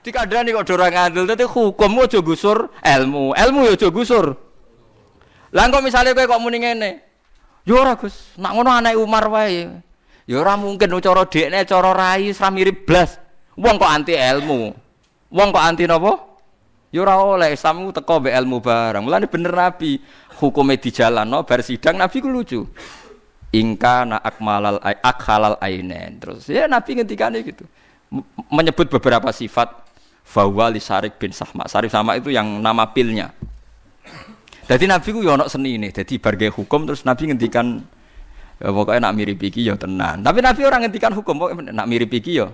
Dikandani kok ora ngandel, dadi hukum aja gusur ilmu ya aja gusur. Lah kok misale kowe kok muni ngene. Ya ora Gus, nak ngono anake Umar wae. Ya ora mungkin cara dekne cara rai ora mirip blas. Wong kok anti ilmu. Wong kok anti napa? Ya ora oleh Islam ku teko mbek ilmu barang. Mulane bener Nabi, hukume dijalanno bar sidang Nabi ku lucu. Ingka na akhalal ainen. Terus ya Nabi ngendikane gitu. Menyebut beberapa sifat bahwa li Syarif bin Sahma. Syarif sama itu yang nama pilnya. Jadi Nabi ku ya ana senine. Dadi bar gawe hukum terus Nabi ngendikan ya pokoknya nak mirip iki ya tenan. Tapi Nabi orang ngendikan hukum pokoknya nak mirip iki ya.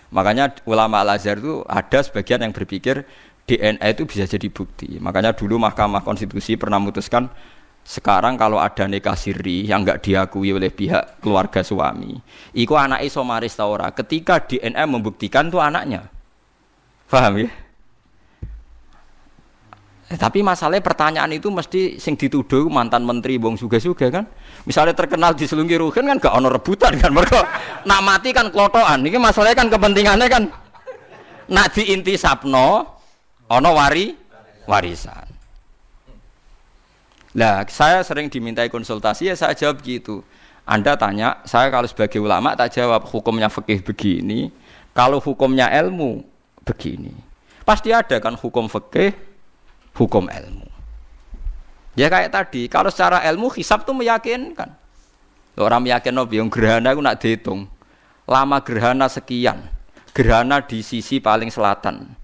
Makanya ulama Al-Azhar itu ada sebagian yang berpikir DNA itu bisa jadi bukti. Makanya dulu Mahkamah Konstitusi pernah memutuskan sekarang kalau ada nikah siri yang enggak diakui oleh pihak keluarga suami, iku anak iso maris ta ora ketika DNA membuktikan itu anaknya. Paham ya? Tapi masalahnya pertanyaan itu mesti sing dituduh mantan menteri wong suga-suga kan. Misalnya terkenal diselungi Ruhin kan gak ono rebutan kan. Mergo nak mati kan klotokan. Ini masalahnya kan kepentingannya kan nak diintisapno ono warisan. Lah saya sering dimintai konsultasi ya saya jawab gitu. Anda tanya, saya kalau sebagai ulama tak jawab hukumnya fikih begini, kalau hukumnya ilmu begini. Pasti ada kan hukum fikih, hukum ilmu. Ya kayak tadi, kalau secara ilmu hisab tuh meyakinkan. Orang meyakinkan yang gerhana itu nak dihitung. Lama gerhana sekian. Gerhana di sisi paling selatan.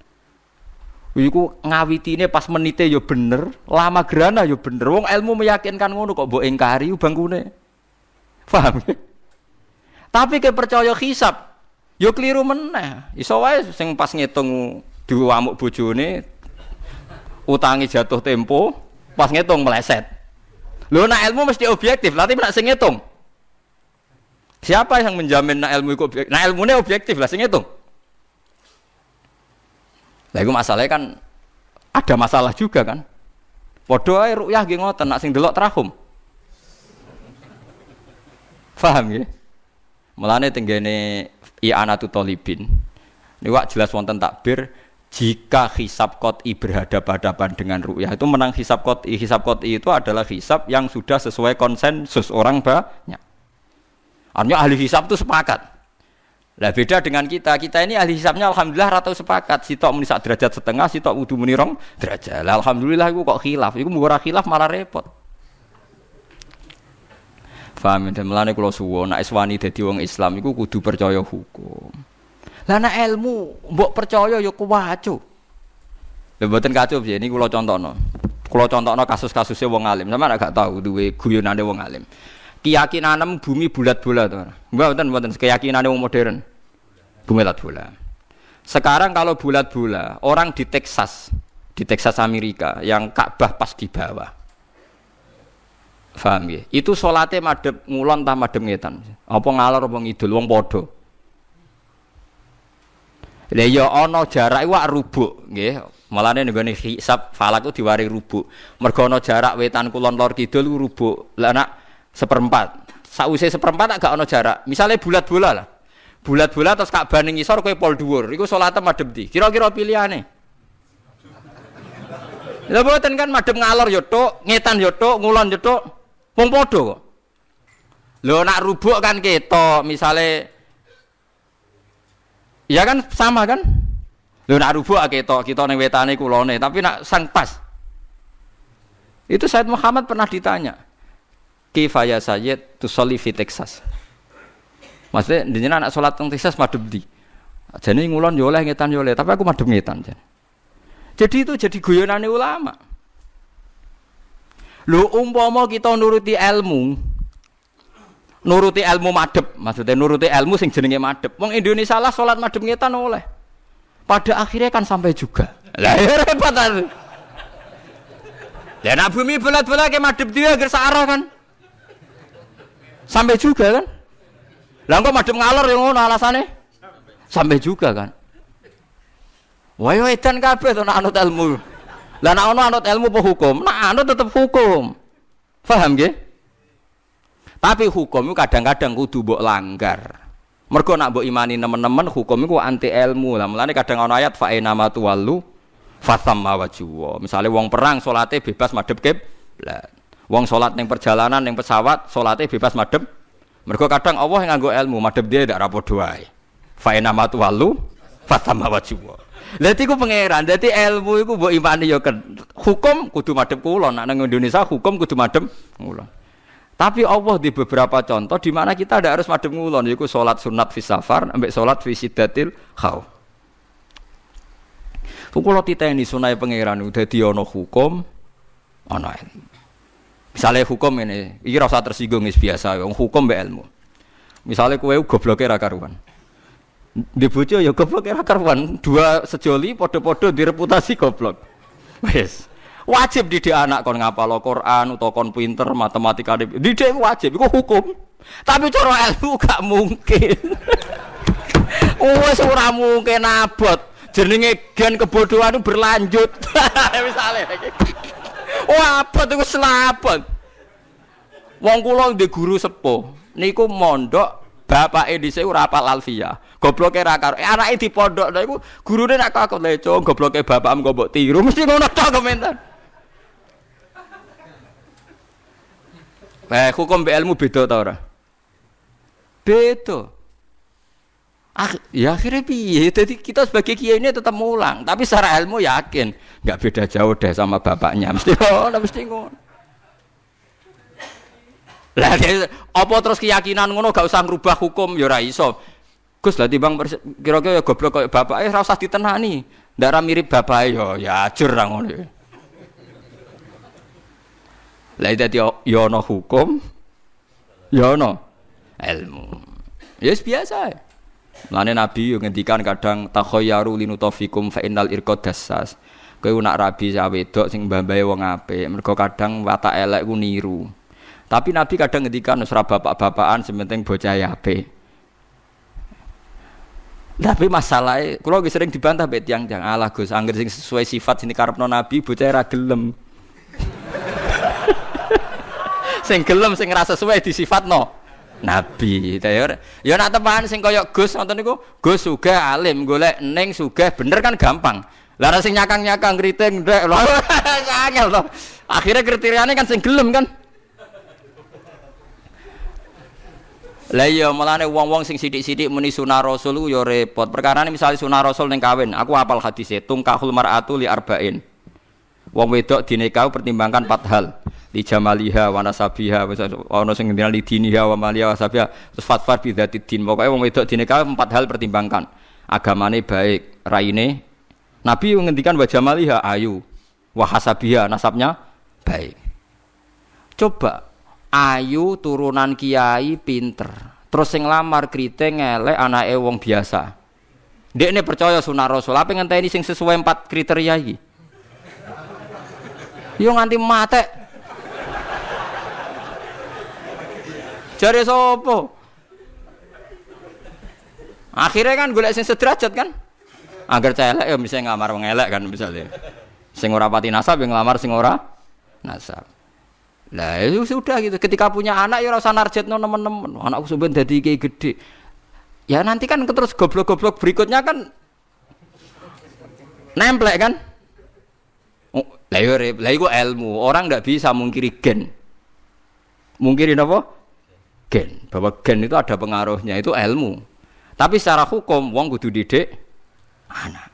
Iku ngawitine pas menite ya bener, lama gerhana ya bener. Wong ilmu meyakinkan ngono kok mbok ingkari bangkune. Paham? Tapi ke percaya hisab, ya keliru meneh. Iso wae sing pas ngitung diwamuk bojone utangi jatuh tempo, pas ngitung meleset. Lho nak ilmu mesti objektif, tapi nak sing ngitung. Siapa yang menjamin nak ilmu iku objektif? Nah ilmune objektif lah sing ngitung. Lah iku masalahnya kan ada masalah juga kan. Padha ae ru'yah nggih ngoten nak sing delok trahum. Paham nggih? Mulane tenggene i'anatu thalibin. Niku jelas wonten takbir jika hisab qot'i berhadapan-hadapan dengan ru'yah itu menang hisab qot'i. Hisab qot'i itu adalah hisab yang sudah sesuai konsensus orang banyak. Artinya ahli hisab itu sepakat. Lah beda dengan kita ini ahli hisabnya alhamdulillah rata sepakat. Sitok muni sak derajat setengah, sitok wudu muni rong derajat. Lah alhamdulillah iku kok khilaf. Iku mbok ora khilaf malah repot. Paham ya? Mulane kula suwun nek wani dadi wong Islam iku kudu percaya hukum. Lah nek ilmu mbok percaya ya kuwaco. Lha mboten kacau piye niki kula contohno. Kula contohno kasus-kasusé wong alim. Sampeyan gak tahu duwe guyonane wong alim. Keyakinan bumi bulat-bulat to. Mboten keyakinan wong modern. Bumi bulat-bulat. Sekarang kalau bulat-bulat, orang di Texas Amerika yang Ka'bah pas di bawah. Paham ya? Itu salate madhep ngulon ta madhep ngetan. Apa ngalor apa ngidul wong padha. Lah ya ana jarak iku rubuk nggih. Malane nggone hisab falak ku diwari rubuk. Mergo ana jarak wetan kulon lor kidul ku rubuk. Lah nak seperempat. Sakwise seperempat gak ana jarak. Misale bulat-bulat lah. Bulat-bulat terus Ka'bah ning ngisor kowe pol dhuwur. Iku salate madhep ndi? Kira-kira pilihane. Lha mboten kan madhep ngalor ya tok, ngetan ya tok, ngulon ya tok. Wong padha kok. Lho nak rubuk kan ketok, misale ya kan sama kan? Lho nak rubuk ketok, kita ning wetane kulone, tapi nak sang pas. Itu Said Muhammad pernah ditanya. Kifaya Sayyid tusolli fi Texas. Maksudnya jenengan anak salat teng Texas madhep ndi? Jane ngulon yo oleh ngetan yo oleh, tapi aku madhep ngetan jan. Jadi itu jadi guyonane ulama. Lho umpama kita nuruti ilmu madhep, maksudnya nuruti ilmu sing jenenge madhep. Wong Indonesia lah salat madhep ngetan oleh. Pada akhirnya kan sampai juga. Lah ya repot ta. Ya nak bumi bulat-bulat ke madhep dia agar searah kan. Sampai juga kan? Lah kok madhep ngalor yang ngono alasane? Sampai juga kan? Wah yo edan kabeh to nek anut ilmu. Lah nek ono anut ilmu apa hukum? Nek anut tetep hukum. Paham nggih? Tapi hukum itu kadang-kadang kudu mbok langgar. Mergo nak mbok imani nemen-nemen hukum iku anti ilmu. Lah mulane kadang ana ayat fa inama tuwallu fatamma wajhu. Misale wong perang salate bebas madhep kiblat. Wong salat ning perjalanan ning pesawat salate bebas madhep. Mergo kadang Allah nganggo ilmu madhep dia ndak rapodo wae. Fa inama tuwallu fatamma wajhu. Lah iku pangeran. Dadi ilmu iku mbok imani ya hukum kudu madhep kula. Nek nang Indonesia hukum kudu madhep kula. Tapi Allah di beberapa contoh di mana kita tidak harus madhep ngulon, yaitu sholat sunat fi safar, ambek sholat fi siddatil khauf. Kalau titeni sunai pangeran udah diono hukum, ono ilmu. Misalnya hukum ini, iki ora usah tersinggung wis biasa, hukum mbek ilmu. Misalnya kowe gobloke ra karuan. Di bojo ya gobloke ra karuan, dua sejoli padha-padha direputasi goblok. Wis. Wajib didik anak kon ngapalo Quran utawa kon pinter matematika didik wajib iku hukum tapi cara ilmu gak mungkin. Wes ora mungkin abot jenenge gen kebodohan berlanjut. Misale wah abot iku selabot wong kula ndek guru sepuh niku mondok bapake dhisik ora hafal alfiyah gobloke ra karo anake di pondok lha iku gurune nek kok leco gobloke bapakmu kok mbok tiru mesti ngono tok komentar. Hukum ilmu beda ta ora? Beda. Ya akhirnya piye? Jadi kita sebagai kiai ini tetap mulang, tapi secara ilmu yakin enggak beda jauh deh sama bapaknya. Mesti ngono. Lah apa terus keyakinan ngono gak usah ngrubah hukum ya ora iso. Gus lah timbang kira-kira ya goblok koyo bapake ora usah ditenani. Ndak ra mirip bapake ya ajur ra ngono. Lah dadi ya ana hukum ya ana ilmu. Ya biasa. Mulane Nabi yo ngendikan kadang takhayyaru linutafikum fa innal irqad dassas. Kowe nak rabi sak wedok sing mbambahe wong apik, mergo kadang watak elek ku niru. Tapi Nabi kadang ngendikan wis ra bapak-bapakan sementing bocah apik. Tapi masalahnya, kula sering dibantah mbek tiyang-tiyang, alah Gus, angger sing sesuai sifat sing dikarepno Nabi bocah ra gelem. Sing gelem sing ora sesuai disifatno Nabi. Ya nek teman sing kaya Gus ngoten niku, Gus sugih alim, golek ning sugih bener kan gampang. Lah sing nyakang-nyakang kriting ndek lho angel to. Akhire kriteriane kan sing gelem kan. Lah iya mulane wong-wong sing sithik-sithik muni sunah Rasul ku ya repot. Perkarane misale sunah Rasul ning kawin, aku hafal hadise tungkahul mar'atu li arba'in. Wong wedok dinikahi pertimbangkan 4 hal. Li jamaliha wa nasabiha ana sing ngendina li diniha wa maliha wa sabiha terus fatfar bi dzatid din. Pokoke wong wedok dinikahi 4 hal pertimbangkan. Agamane baik, raine. Nabi ngendikan wa jamaliha ayu, wa hasabiha nasabnya baik. Coba ayu turunan kiai pinter. Terus sing lamar kriting elek anake wong biasa. Ndekne percaya sunah Rasul, apa ngenteni sing sesuai 4 kriteria iki? Yo nganti matek. Jare sapa? Akhirnya kan golek sing sederajat kan? Agar celek ya mesti ngamar wong elek kan misalnya. Sing ora pati nasab yang ngelamar sing ora nasab. Lah itu sudah gitu. Ketika punya anak ya ora usah narjetno nemen-nemen. Anakku sampeyan dadi kiai gede. Ya nanti kan terus goblok-goblok berikutnya kan nemplek kan? Lah iku ilmu. Orang ndak bisa mungkiri gen. Mungkirin apa? Gen. Bahwa gen itu ada pengaruhnya, itu ilmu. Tapi secara hukum wong kudu didik anak.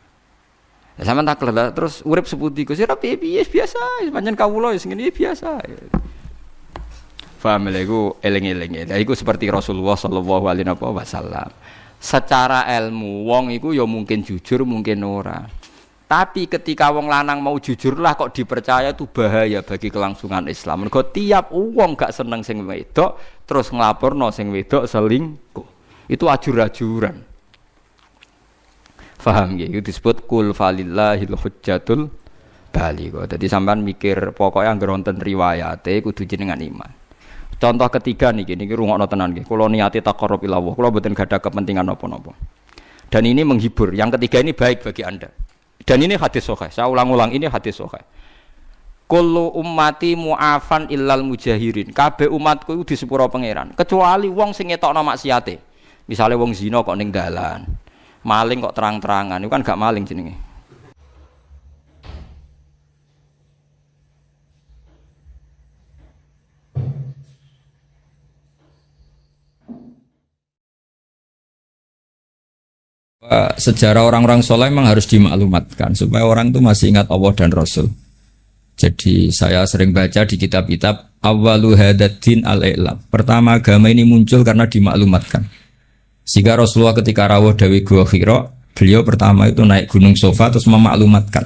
Ya sampean tak kelah terus urip sepundi Gus ora piye biasa, pancen kawula wis ngene biasa. Paham lha iku eling-eling. Lah iku seperti Rasulullah sallallahu alaihi wasallam. Secara ilmu wong iku ya mungkin jujur, mungkin ora. Tapi ketika wong lanang mau jujurlah kok dipercaya itu bahaya bagi kelangsungan Islam. Mergo tiap wong gak seneng sing wedok terus nglaporno sing wedok selingkuh. Itu ajur-ajuran. Faham nggih? Itu disebut kul falillahil hujjatul baligha. Dadi sampean mikir pokoke anggere wonten riwayate kudu jenengan iman. Contoh ketiga niki rungokno tenan nggih. Kula niate taqarrub ila Allah. Kula mboten gadah kepentingan napa-napa. Dan ini menghibur. Yang ketiga ini baik bagi Anda. Dan ini hadis sahih. Saya ulang-ulang ini hadis sahih. Kullu ummati mu'afan illal mujahirin. Kabeh umatku iku disepuro pangeran, kecuali wong sing ngetokno maksiate. Misalnya wong zina kok ning dalan, maling kok terang-terangan, itu kan gak maling jenenge. Sejarah orang-orang soleh memang harus dimaklumatkan supaya orang itu masih ingat Allah dan Rasul. Jadi saya sering baca di kitab-kitab awwalu hadatin al-i'lam. Pertama agama ini muncul karena dimaklumatkan. Sehingga Rasulullah ketika rawuh Dawi Gua Hira, beliau pertama itu naik Gunung Sofa terus memaklumatkan.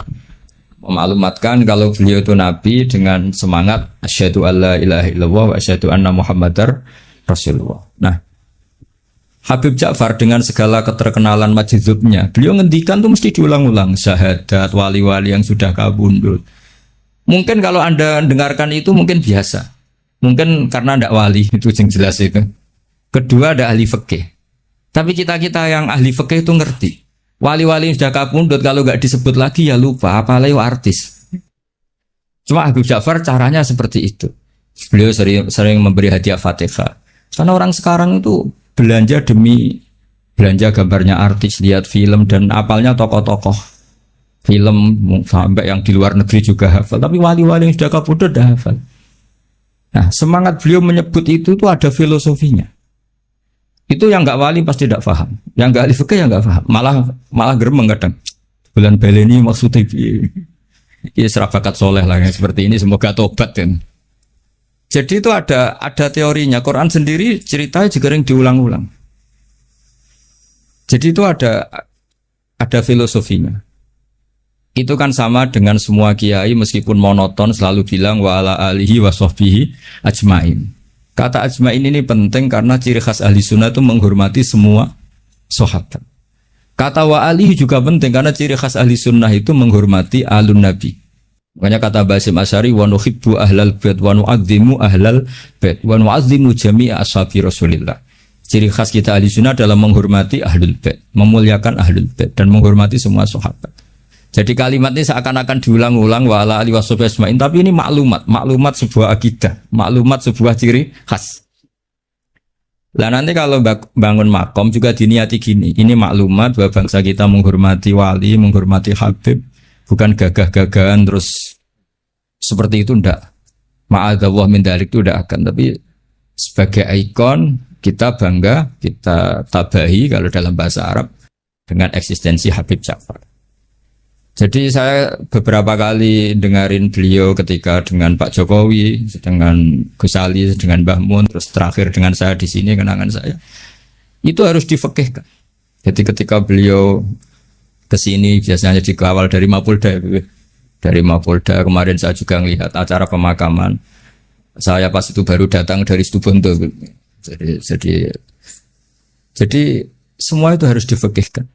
Memaklumatkan kalau beliau itu nabi dengan semangat asyhadu alla ilaha illallah wa asyhadu anna muhammadar rasulullah. Nah, Habib Ja'far dengan segala keterkenalan majdzubnya, beliau ngendikan tuh mesti diulang-ulang syahadat wali-wali yang sudah kabundut. Mungkin kalau Anda dengarkan itu mungkin biasa. Mungkin karena tidak wali, itu yang jelas itu. Kedua ada ahli fikih. Tapi kita-kita yang ahli fikih itu ngerti. Wali-wali yang sudah kabundut kalau nggak disebut lagi ya lupa, apalagi artis. Cuma Habib Ja'far caranya seperti itu. Beliau sering memberi hadiah Fatihah. Karena orang sekarang itu belanja demi belanja gambarnya artis, lihat film dan apalnya tokoh-tokoh film sampai yang di luar negeri juga hafal. Tapi wali-wali yang sudah kabudut dah hafal. Nah, semangat beliau menyebut itu tuh ada filosofinya. Itu yang nggak wali pasti tidak paham, yang nggak ahli fikih yang nggak paham, malah gremeng kadang. Bulan baleni maksudnya ya serabakat soleh lah yang seperti ini, semoga tobat kan. Jadi itu ada teorinya. Quran sendiri ceritanya juga yang diulang-ulang. Jadi itu ada filosofinya. Itu kan sama dengan semua kiai meskipun monoton selalu bilang wa ala alihi wa sahbihi ajmain. Kata ajmain ini penting karena ciri khas ahli sunnah itu menghormati semua sahabat. Kata wa alihi juga penting karena ciri khas ahli sunnah itu menghormati alun nabi. Makanya kata Basim Asy'ari wa nuhibbu ahlal bait wa nu'azzimu ahlal bait wa nu'azzimu jami'a ashabi Rasulillah. Ciri khas kita ahli sunnah dalam menghormati ahlul bait, memuliakan ahlul bait dan menghormati semua sahabat. Jadi kalimat ini seakan-akan diulang-ulang wa ala alihi washabihi ajmain, tapi ini maklumat sebuah akidah, maklumat sebuah ciri khas. Lah nanti kalau bangun makom juga diniati gini, ini maklumat bahwa bangsa kita menghormati wali, menghormati habib, bukan gagah-gagahan terus seperti itu ndak. Ma'adzallah min dzalik itu ndak akan, tapi sebagai ikon kita bangga, kita tabahi kalau dalam bahasa Arab dengan eksistensi Habib Ja'far. Jadi saya beberapa kali dengarin beliau ketika dengan Pak Jokowi, dengan Gus Ali, dengan Mbah Mun, terus terakhir dengan saya di sini kenangan saya. Itu harus difekihkan. Jadi ketika beliau kesini biasanya dikawal dari Mapolda. Dari Mapolda kemarin saya juga melihat acara pemakaman. Saya pas itu baru datang dari Situbondo. Jadi semua itu harus difekihkan.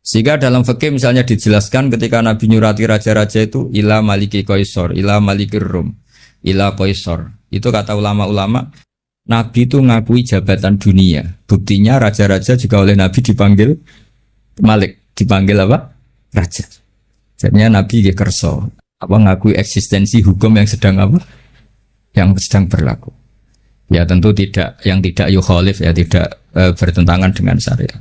Sehingga dalam fikih misalnya dijelaskan ketika Nabi nyurati raja-raja itu ila maliki qaisar, ila malikir rum, ila qaisar. Itu kata ulama-ulama, Nabi itu ngakui jabatan dunia. Buktinya raja-raja juga oleh Nabi dipanggil malik, dipanggil apa? Raja. Jadinya Nabi kerso, ngakui eksistensi hukum yang sedang apa? Yang sedang berlaku. Ya tentu tidak, yang tidak yukhalif, ya tidak bertentangan dengan syariat.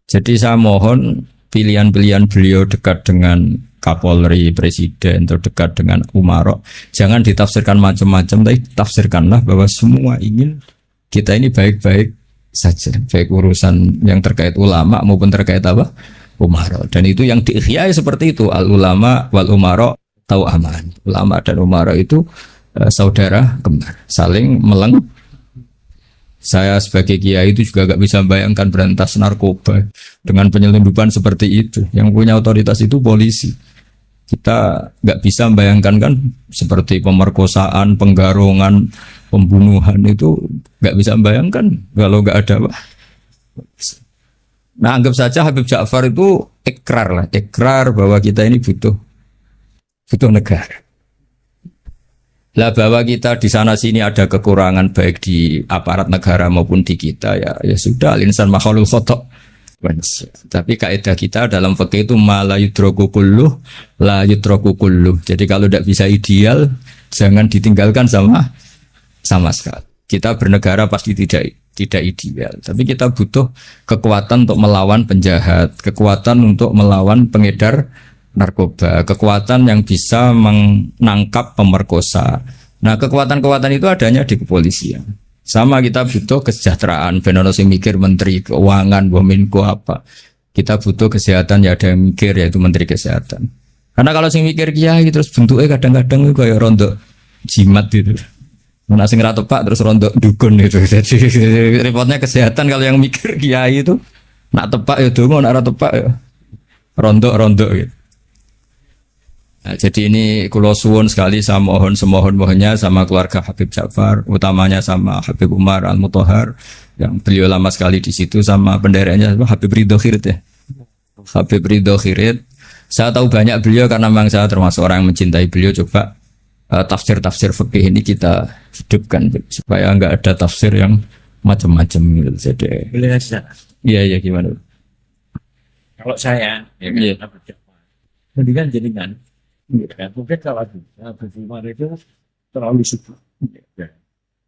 Jadi saya mohon pilihan-pilihan beliau dekat dengan Kapolri, Presiden, atau dekat dengan Umaro, jangan ditafsirkan macam-macam, tapi tafsirkanlah bahwa semua ingin kita ini baik-baik saja, baik urusan yang terkait ulama maupun terkait apa? Umaro. Dan itu yang diihyai seperti itu, al-ulama wal umaro tau aman. Ulama dan umaro itu saudara kembar, saling melengkapi. Saya sebagai kiai itu juga gak bisa membayangkan berantas narkoba dengan penyelundupan seperti itu. Yang punya otoritas itu polisi. Kita gak bisa membayangkan kan seperti pemerkosaan, penggarongan, pembunuhan itu gak bisa membayangkan kalau gak ada apa. Nah anggap saja Habib Ja'far itu ikrar bahwa kita ini butuh negara. Lah bahwa kita di sana sini ada kekurangan baik di aparat negara maupun di kita ya sudah al-insan makhluk khata'. Tapi kaidah kita dalam fikih itu la yudraku kulluh la yudraku kulluh. Jadi kalau tidak bisa ideal jangan ditinggalkan sama sekali. Kita bernegara pasti tidak tidak ideal. Tapi kita butuh kekuatan untuk melawan penjahat, kekuatan untuk melawan pengedar narkoba, kekuatan yang bisa menangkap pemerkosa. Nah, kekuatan-kekuatan itu adanya di kepolisian. Sama kita butuh kesejahteraan, benono sing mikir menteri keuangan, Menko apa. Kita butuh kesehatan, ya ada yang mikir yaitu menteri kesehatan. Karena kalau sing mikir kiai terus bentuknya kadang-kadang kayak rondo jimat gitu. Nah, sing ra tepak terus rondo dukun gitu. Jadi repotnya kesehatan kalau yang mikir kiai itu nak tepak ya dongo, nak ra tepak ya rondo gitu. Nah, jadi ini kula suwun sekali, saya mohon semohon-mohonnya sama keluarga Habib Ja'far, utamanya sama Habib Umar Al-Mutahhar yang beliau lama sekali di situ, sama benderanya Habib Ridho Khirit ya. Habib Ridho Khirit. Saya tahu banyak beliau karena memang saya termasuk orang yang mencintai beliau. Coba tafsir-tafsir fikih ini kita hidupkan supaya enggak ada tafsir yang macam-macam gitu. Jadi boleh saja. Iya gimana? Kalau saya ya kan Iya. mendingan jenengan kan mungkin kalau bagaimana itu terlalu sibuk ya.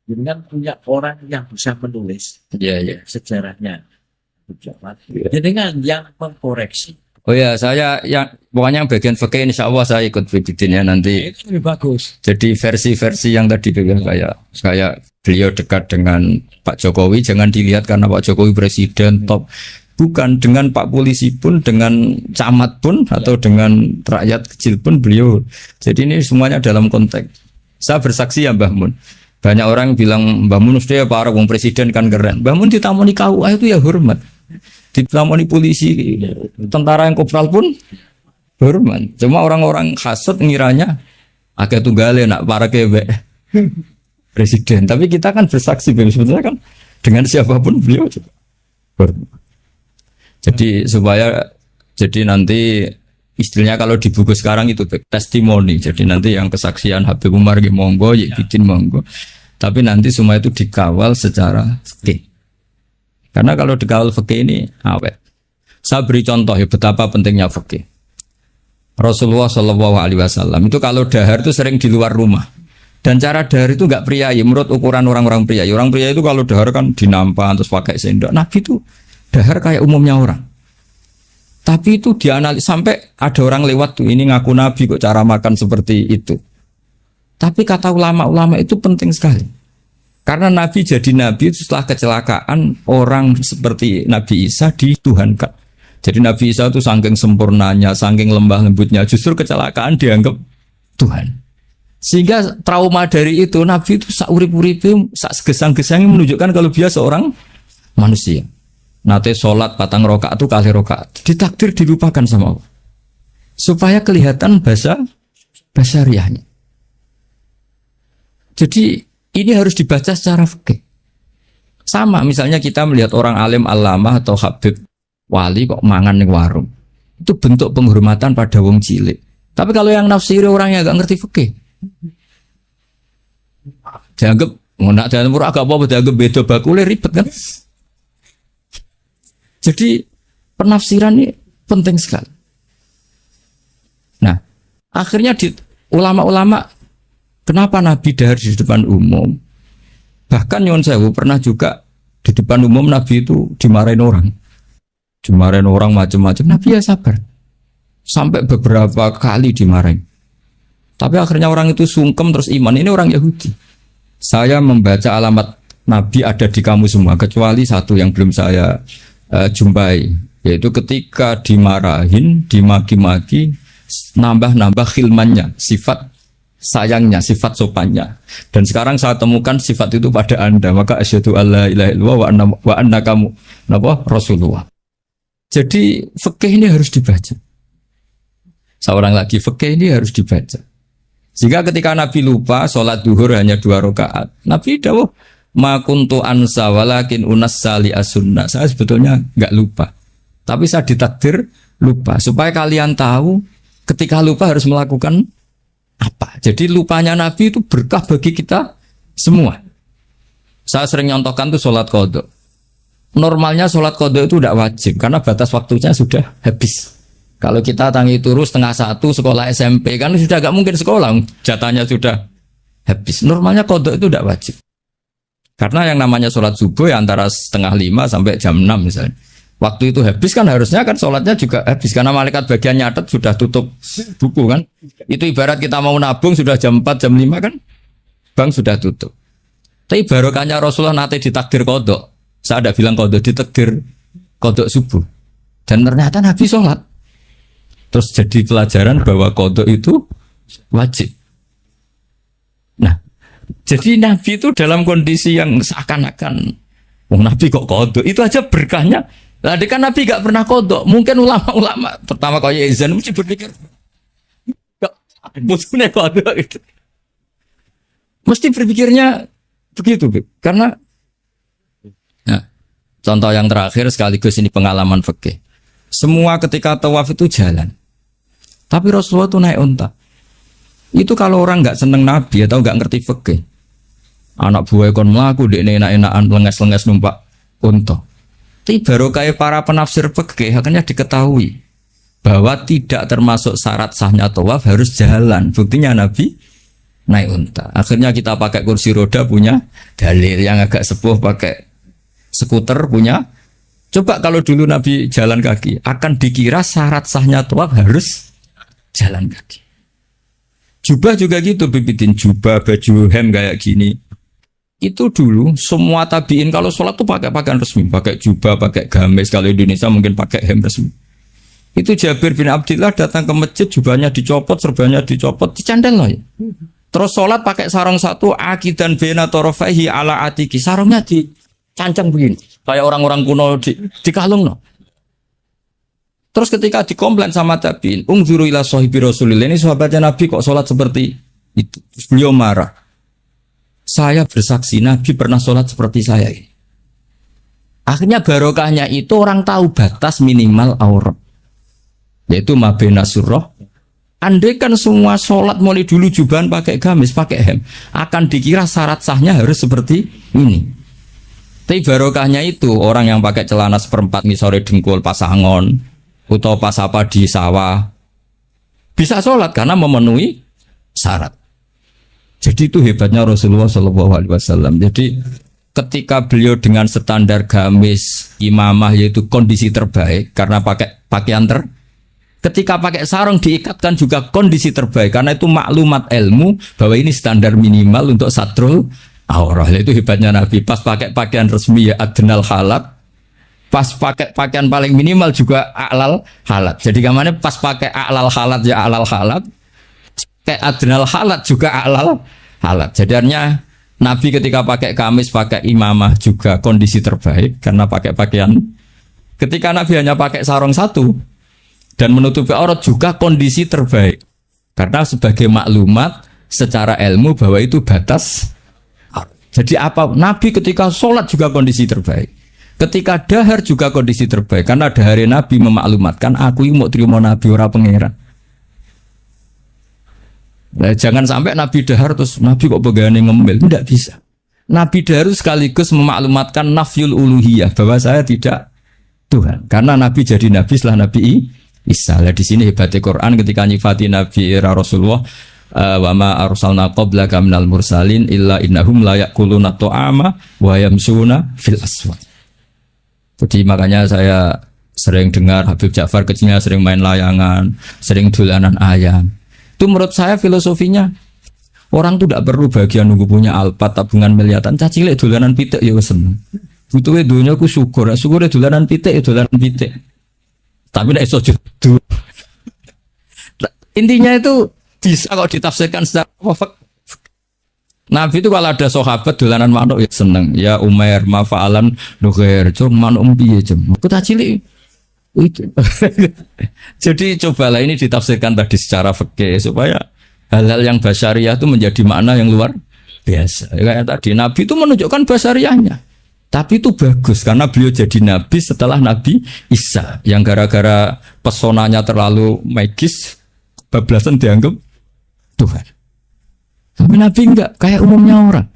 Jenengan punya orang yang bisa menulis Iya. sejarahnya jenengan yang mengkoreksi. Oh ya, saya yang pokoknya yang bagian fikih insya Allah saya ikut bikinnya nanti. Itu lebih bagus. Jadi versi-versi yang tadi kayak beliau dekat dengan Pak Jokowi, jangan dilihat karena Pak Jokowi presiden top. Bukan, dengan Pak Polisi pun, dengan camat pun, atau dengan rakyat kecil pun beliau. Jadi ini semuanya dalam konteks. Saya bersaksi ya Mbah Mun. Banyak orang bilang Mbah Mun sudah ya para wong presiden kan keren. Mbah Mun ditamoni KUA itu ya hormat. Ditamoni polisi, tentara yang kopral pun hormat. Cuma orang-orang hasut ngiranya agak tunggalnya nak para kebek presiden. Tapi kita kan bersaksi sebetulnya kan dengan siapapun beliau juga hormat. Jadi jadi nanti istilahnya kalau di buku sekarang itu testimoni. Jadi nanti yang kesaksian Habib Umar monggo, bikin monggo. Tapi nanti semua itu dikawal secara fikih. Karena kalau dikawal fikih ini awet. Saya beri contoh ya betapa pentingnya fikih. Rasulullah Shallallahu Alaihi Wasallam itu kalau dahar itu sering di luar rumah. Dan cara dahar itu enggak priayi menurut ukuran orang-orang priayi. Orang priayi itu kalau dahar kan dinampan terus pakai sendok. Nabi itu dahar kayak umumnya orang. Tapi itu dianalisis sampai ada orang lewat tuh ini ngaku Nabi kok cara makan seperti itu. Tapi kata ulama-ulama itu penting sekali. Karena Nabi jadi Nabi itu setelah kecelakaan orang seperti Nabi Isa dituhankan. Jadi Nabi Isa itu saking sempurnanya, saking lembah lembutnya, justru kecelakaan dianggap Tuhan. Sehingga trauma dari itu Nabi itu sak urip-uripe sak gesang-gesangnya menunjukkan kalau dia seorang manusia. Nate sholat patang rokaat itu kali rokaat ditakdir dilupakan sama Allah supaya kelihatan basariahnya. Jadi ini harus dibaca secara fikih. Sama misalnya kita melihat orang alim alamah atau habib wali kok mangan ning warung, itu bentuk penghormatan pada wong cilik. Tapi kalau yang nafsiri orang yang gak ngerti fikih dianggap ngonak dan murah agak apa dianggap beda bakule ribet kan. Jadi penafsiran ini penting sekali. Nah, akhirnya di ulama-ulama kenapa Nabi dahar di depan umum? Bahkan Nyon Sewu pernah juga di depan umum Nabi itu dimarahin orang macam-macam. Nabi ya sabar. Sampai beberapa kali dimarahin. Tapi akhirnya orang itu sungkem terus iman. Ini orang Yahudi. Saya membaca alamat Nabi ada di kamu semua kecuali satu yang belum saya jumpai, yaitu ketika dimarahin, dimaki-maki, nambah khilmannya, sifat sayangnya, sifat sopannya. Dan sekarang saya temukan sifat itu pada Anda, maka asyhadu alla ilaha illallah wa anna kamu Rasulullah. Jadi fikih ini harus dibaca. Seorang lagi fikih ini harus dibaca. Sehingga ketika Nabi lupa sholat duhur hanya 2 rakaat, Nabi dawuh ma kuntu ansa walakin unassali as-sunnah. Saya sebetulnya enggak lupa. Tapi saya ditakdir lupa supaya kalian tahu ketika lupa harus melakukan apa. Jadi lupanya Nabi itu berkah bagi kita semua. Saya sering nyontohkan tuh sholat qadha. Normalnya sholat qadha itu tidak wajib karena batas waktunya sudah habis. Kalau kita tangi turu 12:30 sekolah SMP kan sudah enggak mungkin sekolah, jatahnya sudah habis. Normalnya qadha itu tidak wajib. Karena yang namanya sholat subuh ya antara 4:30 sampai jam 6 misalnya. Waktu itu habis kan harusnya kan sholatnya juga habis. Karena malaikat bagian nyatet sudah tutup buku kan. Itu ibarat kita mau nabung sudah jam 4, jam 5 kan. Bank sudah tutup. Tapi barokahnya Rasulullah nanti ditakdir kodok. Saya ada bilang kodok, ditakdir kodok subuh. Dan ternyata Nabi sholat. Terus jadi pelajaran bahwa kodok itu wajib. Nah, jadi Nabi itu dalam kondisi yang seakan-akan Nabi kok kodok, itu aja berkahnya. Tadi kan Nabi gak pernah kodok. Mungkin ulama-ulama pertama kayak Izan mesti berpikir butuhnya kodok itu. Mesti berpikirnya begitu, karena nah, contoh yang terakhir sekaligus ini pengalaman fikih. Semua ketika tawaf itu jalan, tapi Rasulullah itu naik unta. Itu kalau orang nggak seneng Nabi atau nggak ngerti fikih, anak buah kon melaku dek enak-enakan lenges-lenges numpak unta. Tapi baru kayak para penafsir fikih akhirnya diketahui bahwa tidak termasuk syarat sahnya tawaf harus jalan. Buktinya Nabi naik unta. Akhirnya kita pakai kursi roda punya dalil, yang agak sepuh pakai skuter punya. Coba kalau dulu Nabi jalan kaki, akan dikira syarat sahnya tawaf harus jalan kaki. Jubah juga gitu, bibitin jubah, baju hem kayak gini. Itu dulu semua tabiin kalau sholat tuh pakai pakaian resmi, pakai jubah, pakai gamis. Kalau Indonesia mungkin pakai hem resmi. Itu Jabir bin Abdillah datang ke masjid, jubahnya dicopot, serbannya dicopot, dicandel loh ya. Terus sholat pakai sarung satu, akidan bena torofaihi ala atiki, sarungnya dicancang begini. Kayak orang-orang kuno di kalung no. Terus ketika dikomplain sama tabiin, ungzuru ila sahibi Rasulillah, ini sahabatnya Nabi kok sholat seperti itu. Terus beliau marah. Saya bersaksi Nabi pernah sholat seperti saya ini. Akhirnya barokahnya itu orang tahu batas minimal aurat, yaitu mabena surah. Andai kan semua sholat mulai dulu jubahan pakai gamis, pakai hem, akan dikira syarat sahnya harus seperti ini. Tapi barokahnya itu orang yang pakai celana 1/4 ngisore dengkul pasangon atau pas apa di sawah bisa sholat karena memenuhi syarat. Jadi itu hebatnya Rasulullah SAW. Jadi ketika beliau dengan standar gamis imamah yaitu kondisi terbaik karena pakai pakaian ketika pakai sarung diikatkan juga kondisi terbaik karena itu maklumat ilmu bahwa ini standar minimal untuk satrul aurah. Itu hebatnya Nabi. Pas pakai pakaian resmi ya adnal halat, pas pakai pakaian paling minimal juga a'lal halat. Jadi kemana pas pakai a'lal halat ya a'lal halat, kayak adnal halat juga a'lal halat. Jadinya Nabi ketika pakai kamis, pakai imamah juga kondisi terbaik karena pakai pakaian. Ketika Nabi hanya pakai sarung satu dan menutupi aurat juga kondisi terbaik karena sebagai maklumat secara ilmu bahwa itu batas. Jadi apa? Nabi ketika sholat juga kondisi terbaik. Ketika dahar juga kondisi terbaik. Karena dahar Nabi memaklumatkan, aku ini mau terima Nabi ora pangeran. Nah, jangan sampai Nabi dahar terus Nabi kok begani ngemil. Tidak bisa. Nabi dahar sekaligus memaklumatkan nafyul uluhiyah bahwa saya tidak Tuhan. Karena Nabi jadi Nabi setelah Nabi Isa. Nah, di sini hebatnya Quran ketika nyifati Nabi era Rasulullah. Wa ma arsalna qablaka minal mursalin illa innahum la yaquluna ta'ama wa yamsuna fil aswaq. Jadi makanya saya sering dengar Habib Ja'far kecilnya sering main layangan, sering dolanan ayam. Itu menurut saya filosofinya orang tuh tidak perlu bagian nunggu punya alpat tabungan miliaran, cacilek dolanan pitik ya seneng. Butuhe dunya ku syukur, syukure dolanan pitik ya dolanan pitik. Tapi nek iso jodoh. Intinya itu bisa kok ditafsirkan secara wafak. Nabi itu kalau ada sahabat dolanan manuk ya seneng. Ya Umair mafa'alan nukher cuma manuk piye jem. Kita cilik itu. Jadi cobalah ini ditafsirkan tadi secara fikih supaya hal-hal yang basyariah itu menjadi makna yang luar biasa. Kayak tadi Nabi itu menunjukkan basyariahnya. Tapi itu bagus karena beliau jadi Nabi setelah Nabi Isa yang gara-gara pesonanya terlalu magis bablasan dianggap Tuhan. Tapi Nabi enggak, kayak umumnya orang.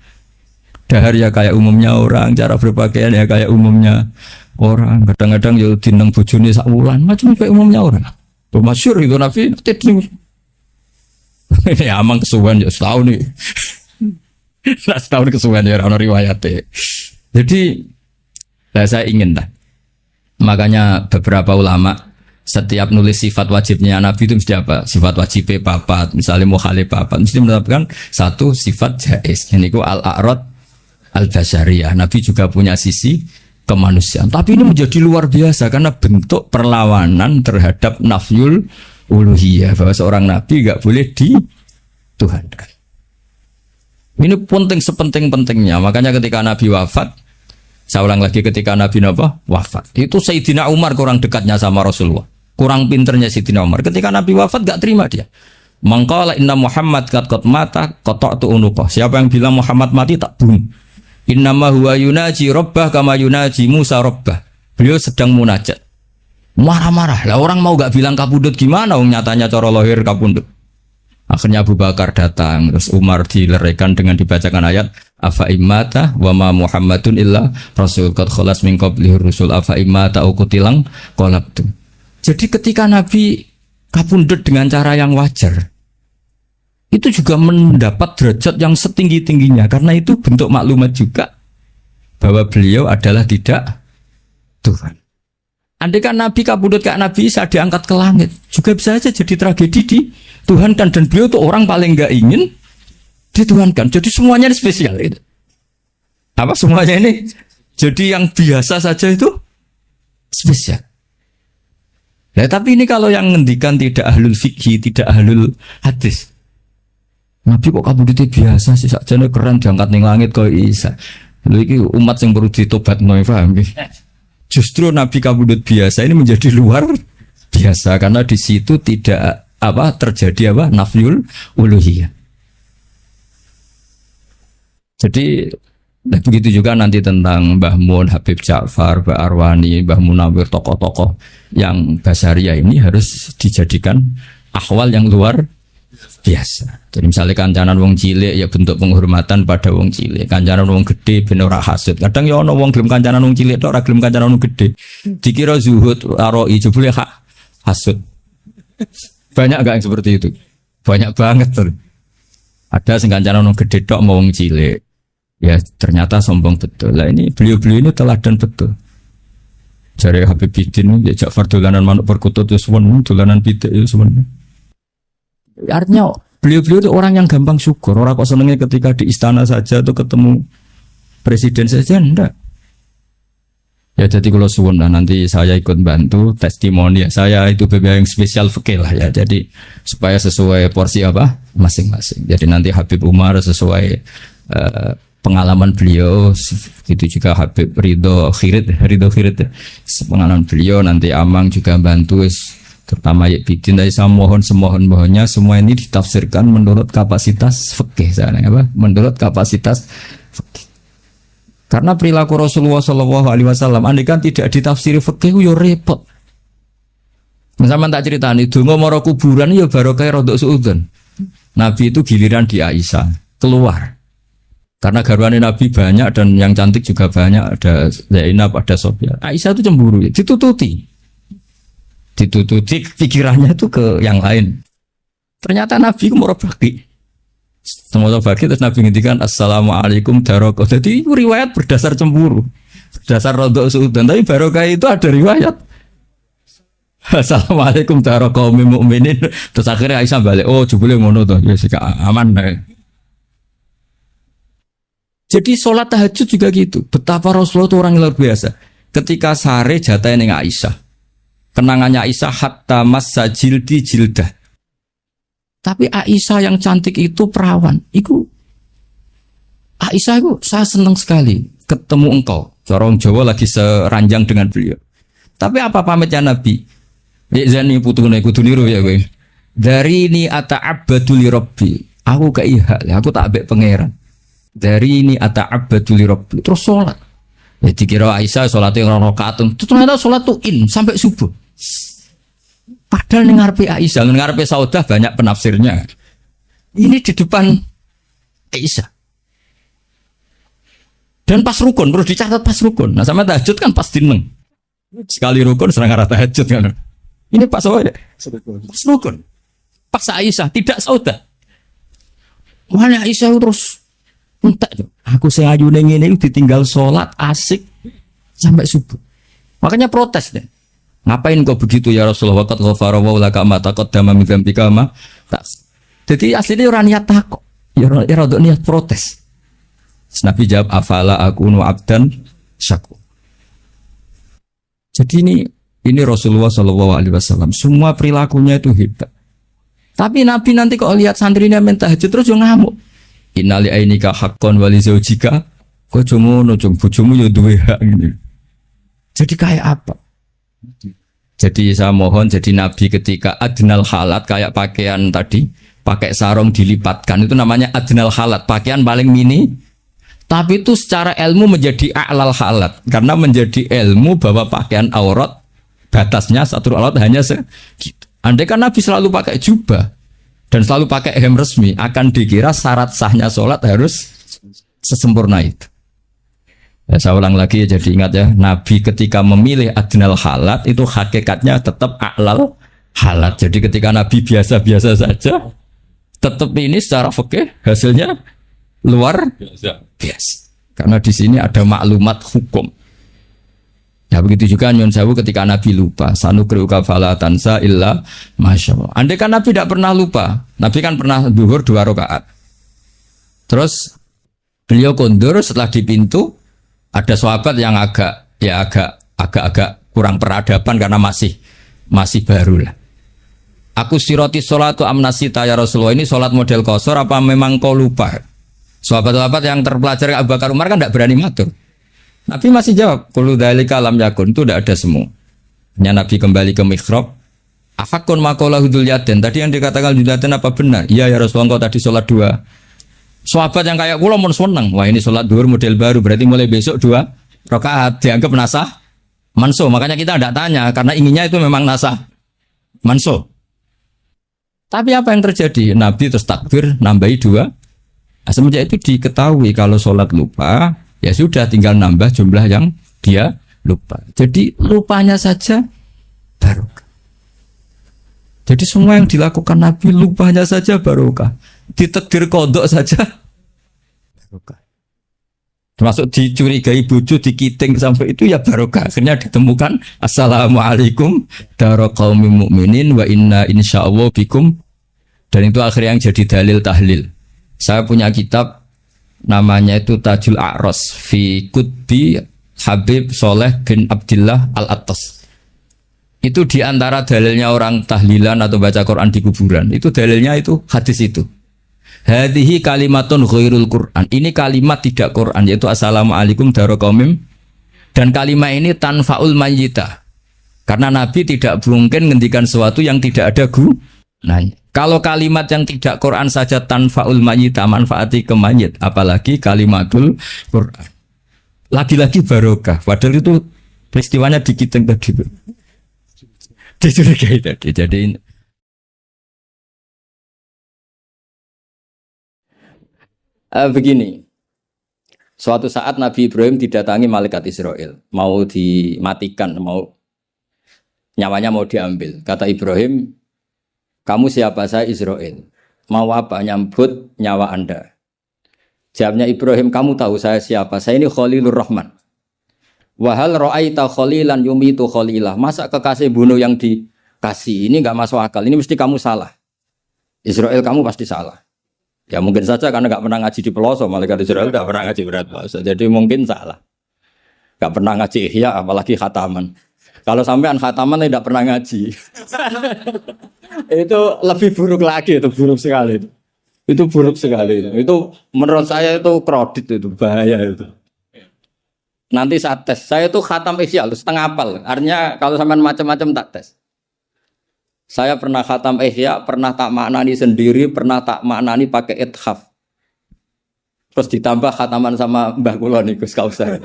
Dahar ya kayak umumnya orang, cara berpakaian ya kayak umumnya orang. Kadang-kadang ya dineng bojone sak wulan, macam kayak umumnya orang. Tuh masyhur itu Nabi. Ya amang kesuwen ya setahun nih. Nah, setahun kesuwen ya ono riwayate. Jadi saya ingin lah. Makanya beberapa ulama setiap nulis sifat wajibnya Nabi itu mesti apa? Sifat wajibnya papat, misalnya mukhalif papat, mesti menetapkan satu sifat jaiz. Ini ku al-a'rad al-basyariyah. Nabi juga punya sisi kemanusiaan. Tapi ini menjadi luar biasa karena bentuk perlawanan terhadap nafyul uluhiyah, bahwa seorang nabi enggak boleh dituhankan. Ini penting sepenting-pentingnya. Makanya ketika Nabi wafat, saya ulang lagi, ketika Nabi wafat, itu Sayyidina Umar kurang dekatnya sama Rasulullah, kurang pinternya Sayyidina Umar. Ketika Nabi wafat gak terima dia. Mangqala inna Muhammad qad mata qata'tu unuqah. Siapa yang bilang Muhammad mati tak bunuh. Innama huwa yunaji rabbah kama yunaji Musa rabbah. Beliau sedang munajat. Marah-marah. Lah orang mau gak bilang kapundhut gimana wong nyatanya cara lahir kapundhut. Akhirnya Abu Bakar datang, terus Umar dileraikan dengan dibacakan ayat afa immata wa ma Muhammadun illa rasul qad khalas min qablihi rusul afa immata ukutilang qalabtu. Jadi ketika Nabi kapundhut dengan cara yang wajar, itu juga mendapat derajat yang setinggi-tingginya karena itu bentuk maklumat juga bahwa beliau adalah tidak Tuhan. Andai kan Nabi kabudut kayak Nabi Isa diangkat ke langit, juga bisa saja jadi tragedi di Tuhan kan, dan beliau tuh orang paling nggak ingin dituhankan. Jadi semuanya ini spesial itu. Apa semuanya ini? Jadi yang biasa saja itu spesial. Nah, tapi ini kalau yang ngendikan tidak ahlul fikih, tidak ahlul hadis. Nabi kok kabudutnya biasa sih, sakjane keren diangkat ning langit kok Isa. Lha iki umat yang perlu ditobatno, paham nggih? Justru Nabi kabudut biasa ini menjadi luar biasa karena di situ tidak terjadi nafyul uluhiyah. Jadi begitu juga nanti tentang Mbah Mun, Habib Ja'far, Mbah Arwani, Mbah Munawir, tokoh-tokoh yang basyariah ini harus dijadikan ahwal yang luar biasa. Jadi misalnya kancanan wong cilik ya bentuk penghormatan pada wong cilik, kancanan wong gede ben ora hasud. Kadang ya ana wong gelem kancanan wong cilik tok ora gelem kancanan wong gede. Dikira zuhud aroi jebule hasud. Banyak enggak yang seperti itu? Banyak banget tuh. Ada sing kancanan wong gede tok mau wong cilik. Ya ternyata sombong betul. Lah ini beliau-beliau ini teladan betul. Jare Habib Bidin ya Ja'far dolanan manuk perkutut itu suwen, dolanan pitik itu suwen. Artinya beliau-beliau itu orang yang gampang syukur. Orang kok senengnya ketika di istana saja tuh ketemu presiden saja, enggak. Ya jadi kalau suwun lah nanti saya ikut bantu testimoni ya. Saya itu BBA yang spesial fikih lah ya. Jadi supaya sesuai porsi masing-masing. Jadi nanti Habib Umar sesuai pengalaman beliau, itu juga Habib Ridho Khirid pengalaman beliau, nanti Amang juga bantu terutama ya Bidin. Dari saya mohon semohon-mohonnya semua ini ditafsirkan menurut kapasitas fikih sana, menurut kapasitas fikih. Karena perilaku Rasulullah SAW, andai kan tidak ditafsiri fikih, yo repot. Misalnya tak ceritani, donga mara kuburan ya barokah rodok suudzon. Nabi itu giliran di Aisyah keluar. Karena garwane Nabi banyak dan yang cantik juga banyak, ada Zainab, ada Sofia. Aisyah itu cemburu, ditututi pikirannya itu ke yang lain. Ternyata Nabi itu mau bagi. Semua bagi terus Nabi ngintikan assalamualaikum darokah. Jadi itu riwayat berdasar cemburu, berdasar rodok suudzon. Tapi barokah itu ada riwayat assalamualaikum darokah mu'minin. Terus akhirnya Aisyah balik, oh jebule ngono to, ya sik aman. Jadi sholat tahajud juga gitu. Betapa Rasulullah itu orang yang luar biasa. Ketika sare jatah ning Aisyah, kenangannya Aisyah hatta massa jildi jildah. Tapi Aisyah yang cantik itu perawan. Aisyah itu saya senang sekali ketemu engkau. Orang Jawa lagi seranjang dengan beliau. Tapi apa pamitnya Nabi? Ya zani putune kudu niru ya kowe. Dari ini ata'abbadu li rabbi. Aku keiha, aku tak ambek pangeran. Dari ini ata'abbadu li rabbi. Terus sholat. Ya dikira Aisyah sholatnya rakaat. Ternyata sholat tuh sampai subuh. Padahal ngarepe Aisyah, ngarepe Saudah banyak penafsirnya. Ini di depan Aisyah. Dan pas rukun, perlu dicatat pas rukun. Nah sama tahajud kan pas dineng. Sekali rukun serang arah tahajud kan. Ini pas apa ya? Pas rukun. Pas Aisyah, tidak Saudah. Mana Aisyah terus Entek tuh. Aku sing ayune ngene iki ditinggal salat asik sampai subuh. Makanya protes deh. Ngapain kok begitu ya Rasulullah? Qad ghafara wa laka ma taqaddama min dzambika ma tak. Jadi aslinya ora niat takok. Ya rada niat protes. Nabi jawab afala akunu abdan syakur. Jadi ini Rasulullah Shallallahu Alaihi Wasallam. Semua perilakunya itu hebat. Tapi Nabi nanti kok lihat santrinya minta tahajud terus yo ngamuk. Innali ainika haqqan wali zaujika. Kok ngono cung bojomu yo duwe hak ngene. Jadi kayak apa? Jadi saya mohon jadi Nabi ketika adnal halat kayak pakaian tadi, pakai sarung dilipatkan itu namanya adnal halat, pakaian paling mini. Tapi itu secara ilmu menjadi a'lal halat karena menjadi ilmu bahwa pakaian aurat batasnya satu aurat hanya segitu. Andai kan Nabi selalu pakai jubah dan selalu pakai hem resmi, akan dikira syarat sahnya sholat harus sesempurna itu. Ya, saya ulang lagi ya, jadi ingat ya, Nabi ketika memilih adnal halat itu hakikatnya tetap a'lal halat. Jadi ketika Nabi biasa-biasa saja, tetap ini secara fikih hasilnya luar biasa. Karena di sini ada maklumat hukum. Ya begitu juga Nyon Sewu ketika Nabi lupa, sanukriuka fala tansa illa masyaallah. Andai kan Nabi tidak pernah lupa, Nabi kan pernah zuhur 2 rakaat. Terus beliau kondur setelah di pintu, ada sahabat yang agak kurang peradaban karena masih baru lah. Aku siroti sholatu amnasita ya Rasulullah, ini sholat model qasar apa memang kau lupa? Sahabat-sahabat yang terpelajar Abu Bakar Umar kan tidak berani matur. Nabi masih jawab, kullu dzalika lam yakun, itu tidak ada semua. Hanya Nabi kembali ke mihrab. Afakun maqalahu dzul yadain. Tadi yang dikatakan dzul yadain apa benar? Iya ya Rasulullah, kau tadi sholat 2. Sahabat yang kayak kula mun seneng. Wah, ini sholat duhur model baru, berarti mulai besok 2 rakaat dianggap nasah mansuh. Makanya kita tidak tanya karena inginnya itu memang nasah mansuh. Tapi apa yang terjadi? Nabi terus takbir nambahi 2. Semenjak itu diketahui kalau sholat lupa, ya sudah tinggal nambah jumlah yang dia lupa. Jadi lupanya saja barokah. Jadi semua yang dilakukan Nabi lupanya saja barokah. Ditakdir kodok saja barokah. Termasuk dicurigai bojo, dikiting sampai itu ya barokah. Akhirnya ditemukan assalamualaikum daraqaumin mu'minin wa inna insyaallah bikum. Dan itu akhirnya yang jadi dalil tahlil. Saya punya kitab namanya itu Tajul A'ros fi Qutbi Habib Soleh bin Abdillah Al-Attas. Itu diantara dalilnya orang tahlilan atau baca Quran di kuburan. Itu dalilnya itu hadis itu. Hadhihi kalimatun ghairul Quran. Ini kalimat tidak Quran, yaitu assalamualaikum daraqaumim. Dan kalimat ini tanfaul mayyita. Karena Nabi tidak mungkin ngendikan sesuatu yang tidak ada gunanya. Kalau kalimat yang tidak Quran saja tanfaul mayyita, manfaati ke mayit, apalagi kalimatul Quran. Lagi-lagi barokah. Padahal itu peristiwanya dikit tadi. Dicurigai tadi. Jadi begini. Suatu saat Nabi Ibrahim didatangi malaikat Israel, mau dimatikan, nyawanya mau diambil. Kata Ibrahim, kamu siapa? Saya Israel. Mau apa? Nyambut nyawa Anda. Jawabnya Ibrahim, kamu tahu saya siapa? Saya ini Khalilur Rahman. Wahal ra'aita khalilan yumitu khalilah. Masa kekasih bunuh yang dikasih? Ini enggak masuk akal. Ini mesti kamu salah. Israel, kamu pasti salah. Ya mungkin saja karena enggak pernah ngaji di pelosok. Malaikat Israel enggak pernah ngaji berat pelosok. Jadi mungkin salah. Enggak pernah ngaji ihya, apalagi khataman. Kalau sampean khataman tidak pernah ngaji. Itu lebih buruk lagi, itu buruk sekali. Itu buruk sekali. Itu menurut saya itu kredit, itu bahaya itu. Nanti saya tes. Saya itu khatam ihya setengah hafal. Artinya kalau sampean macam-macam tak tes. Saya pernah khatam ihya, pernah tak maknani sendiri, pernah tak maknani pakai ithaf. Terus ditambah khataman sama Mbah kula niku Gus Kausar.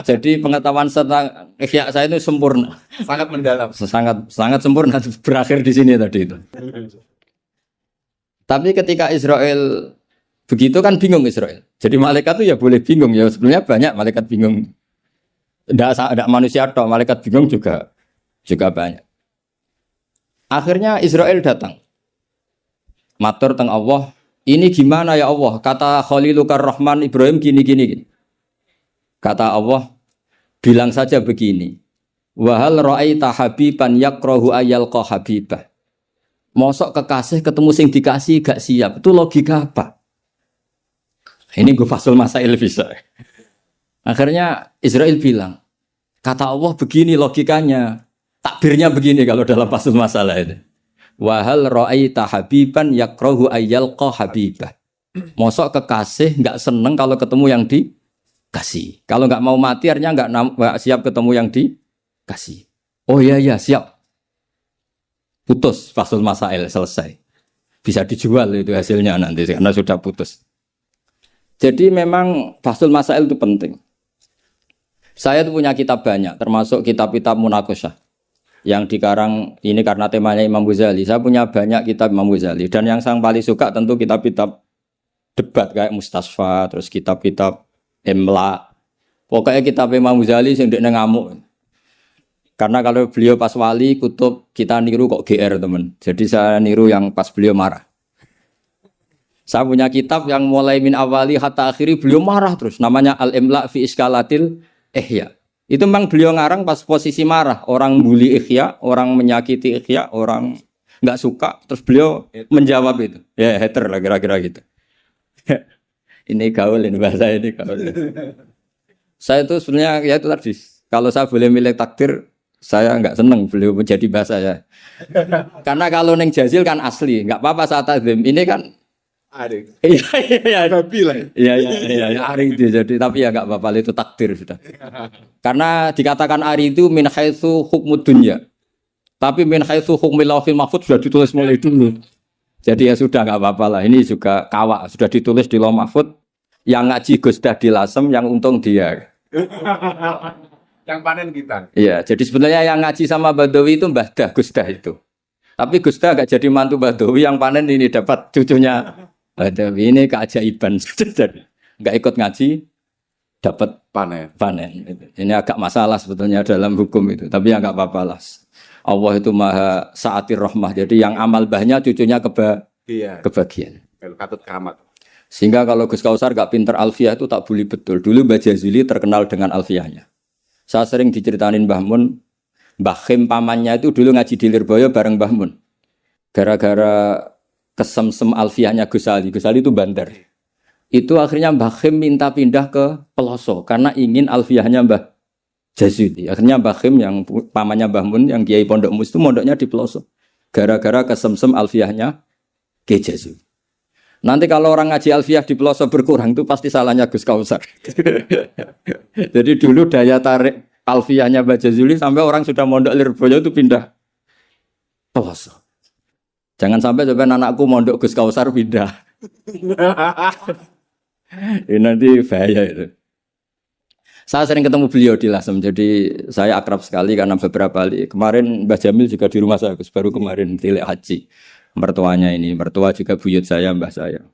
Jadi pengetahuan tentang ihya saya itu sempurna, sangat mendalam, sangat sempurna, berakhir di sini tadi itu. Tapi ketika Israel begitu kan bingung Israel. Jadi malaikat itu ya boleh bingung ya, sebenarnya banyak malaikat bingung. Tidak manusia toh, malaikat bingung juga banyak. Akhirnya Israel datang. Matur teng Allah, Ini gimana ya Allah? Kata Khalilukar Rahman Ibrahim gini. Kata Allah, bilang saja begini. Wahal ra'aita habiban yakrahu ayyalqa habibah. Mosok kekasih ketemu sing dikasih gak siap. Itu logika apa? Ini gue fasul masail bisa. Akhirnya Israel bilang, kata Allah begini logikanya. Takbirnya begini kalau dalam fasul masalah itu. Wahal ra'aita habiban yakrahu ayyalqa habibah. Mosok kekasih gak seneng kalau ketemu yang dikasih. Kalau gak mau mati artinya gak siap ketemu yang dikasih. Oh iya siap. Putus fasul masail selesai. Bisa dijual itu hasilnya nanti karena sudah putus. Jadi memang fasul masail itu penting. Saya tuh punya kitab banyak, termasuk kitab-kitab munakosyah yang dikarang ini karena temanya Imam Ghazali. Saya punya banyak kitab Imam Ghazali dan yang saya paling suka tentu kitab-kitab debat kayak Mustasfa, terus kitab-kitab Imla. Pokoknya kitab Imam Ghazali sing ndekne ngamuk. Karena kalau beliau pas wali kutub kita niru kok GR teman. Jadi saya niru yang pas beliau marah. Saya punya kitab yang mulai min awali hatta akhiri beliau marah terus. Namanya Al-Imla fi Iskalatil Ihya. Itu memang beliau ngarang pas posisi marah. Orang bully Ihya, orang menyakiti Ihya, orang nggak suka. Terus beliau menjawab itu. Ya hater lah kira-kira gitu. Ini gaul ini bahasa ini gaul. Saya itu sebenarnya ya itu tadi. Kalau saya boleh milih takdir, saya nggak seneng beliau menjadi bahasa ya. Karena kalau neng jazil kan asli, nggak apa-apa saat azim. Ini kan Ari. Iya. Babi lah. Iya, Ari itu jadi tapi ya nggak apa-apa itu takdir sudah. Karena dikatakan Ari itu min haitsu hukmud dunya. Tapi min haitsu hukmil lauhil mahfuz sudah ditulis mulai dulu. Jadi ya sudah nggak apa-apa lah. Ini juga kawak sudah ditulis di lauh mahfuz. Yang ngaji Gus Dah di Lasem, yang untung dia. Yang panen kita. Iya, jadi sebenarnya yang ngaji sama Badawi itu Mbah Dah, Gus Dah itu. Tapi Gus Dah nggak jadi mantu Badawi, yang panen ini dapat cucunya Badawi. Ini keajaiban. Nggak ikut ngaji, dapat Panen. Ini agak masalah sebetulnya dalam hukum itu. Tapi ya nggak apa-apa lah. Allah itu maha saatir rahmah. Jadi yang amal bahnya cucunya Iya. kebagian. Kalau katut kamat. Sehingga kalau Gus Kausar nggak pinter alfiah itu tak bully betul. Dulu Mbah Jazuli terkenal dengan alfiahnya. Saya sering diceritain Mbah Mun, Mbah Khim pamannya itu dulu ngaji di Lirboyo bareng Mbah Mun. Gara-gara kesemsem alfiahnya Gus Ali itu bandar. Itu akhirnya Mbah Khim minta pindah ke Peloso karena ingin alfiahnya Mbah Jazuli. Akhirnya Mbah Khim yang pamannya Mbah Mun yang Kiai Pondok Mus itu mondoknya di Peloso. Gara-gara kesemsem alfiahnya Kiai Jazuli. Nanti kalau orang ngaji alfiah di Peloso berkurang itu pasti salahnya Gus Kausar. Jadi dulu daya tarik alfiahnya Mbah Jazuli sampai orang sudah mondok Lirboyo itu pindah Peloso. Jangan sampai anakku mondok Gus Kausar pindah. Ini nanti bahaya itu. Saya sering ketemu beliau di Lasem, jadi saya akrab sekali karena beberapa kali. Kemarin Mbah Jamil juga di rumah saya, baru kemarin tilik haji. Mertuanya ini, mertua juga buyut saya, mbah saya.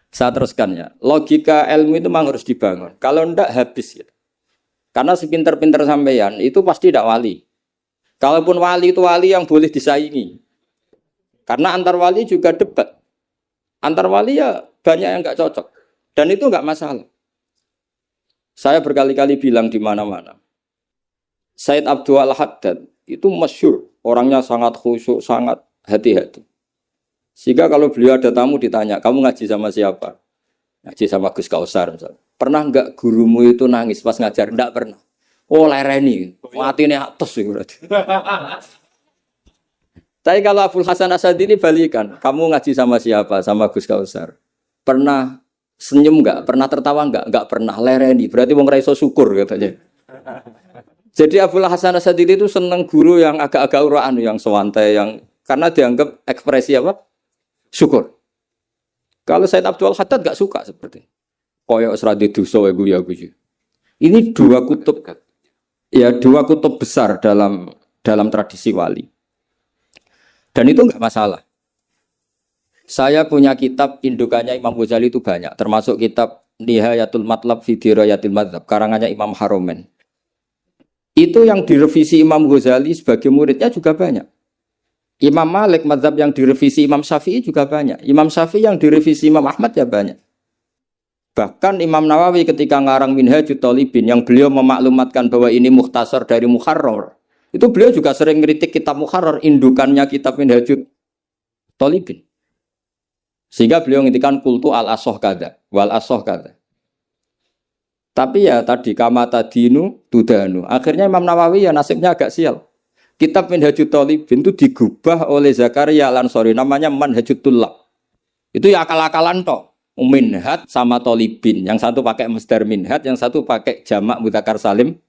Saya teruskan ya, logika ilmu itu memang harus dibangun. Kalau ndak habis gitu. Karena sepinter-pinter sampeyan itu pasti tidak wali. Kalaupun wali itu wali yang boleh disaingi. Karena antar wali juga debat. Antar wali ya banyak yang nggak cocok. Dan itu nggak masalah. Saya berkali-kali bilang di mana-mana. Said Abdul Al-Haddad itu masyhur. Orangnya sangat khusyuk, sangat hati-hati. Sehingga kalau beliau ada tamu ditanya, kamu ngaji sama siapa? Ngaji sama Gus Kausar misalnya. Pernah enggak gurumu itu nangis pas ngajar? Enggak pernah. Oh lereni, matine atus itu berarti. Tapi kalau Abdul Hasan Asadili balikan, kamu ngaji sama siapa? Sama Gus Kausar. Pernah senyum enggak? Pernah tertawa enggak? Enggak pernah, lereni. Berarti wong ra iso syukur katanya. Jadi Abdul Hasan Asadili itu seneng guru yang agak-agak uraan, yang sewantai, yang karena dianggap ekspresi apa? Syukur. Kalau Said Abdul Haddad gak suka seperti koyok seradi dosa ya guyu. Ini dua kutub besar dalam tradisi wali. Dan itu enggak masalah. Saya punya kitab indukannya Imam Ghazali itu banyak, termasuk kitab Nihayatul Matlab fi Dirayatil Madzhab karangannya Imam Haromen. Itu yang direvisi Imam Ghazali sebagai muridnya juga banyak. Imam Malik mazhab yang direvisi Imam Syafi'i juga banyak. Imam Syafi'i yang direvisi Imam Ahmad ya banyak. Bahkan Imam Nawawi ketika ngarang Minhajut Thalibin yang beliau memaklumatkan bahwa ini mukhtasar dari Muharrar. Itu beliau juga sering kritik kitab Muharrar, indukannya kitab Minhajut Thalibin. Sehingga beliau ngintikan kultu al-asoh kada, wal asoh kada. Tapi ya tadi kama tadinu tudanu. Akhirnya Imam Nawawi ya nasibnya agak sial. Kitab Minhajut Thalibin itu digubah oleh Zakaria Al-Ansori, namanya Manhajut Tullab. Itu ya akal-akalan toh. Minhaj sama Thalibin, yang satu pakai masdar minhaj, yang satu pakai jamak mudzakkar salim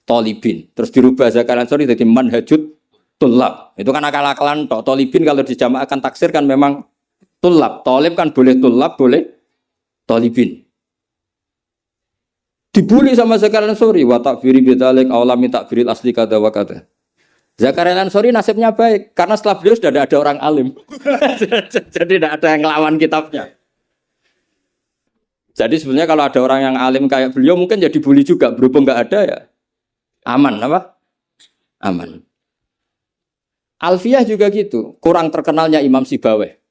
Thalibin. Terus dirubah Zakaria Al-Ansori jadi Manhajut Tullab. Itu kan akal-akalan toh. Thalibin kalau dijamakkan taksir kan memang Tullab. Thalib kan boleh Tullab, boleh Thalibin. Dibully sama Zakaria Al-Ansori, wa takfiri bidzalik aulami takfiril asli kada wa kada. Zakaria Al-Ansori nasibnya baik karena setelah beliau sudah ada orang alim. Jadi tidak ada yang ngelawan kitabnya. Jadi sebenarnya kalau ada orang yang alim kayak beliau mungkin jadi bully juga, berhubung nggak ada ya aman apa? Aman. Alfiyah juga gitu, kurang terkenalnya Imam Sibawayh,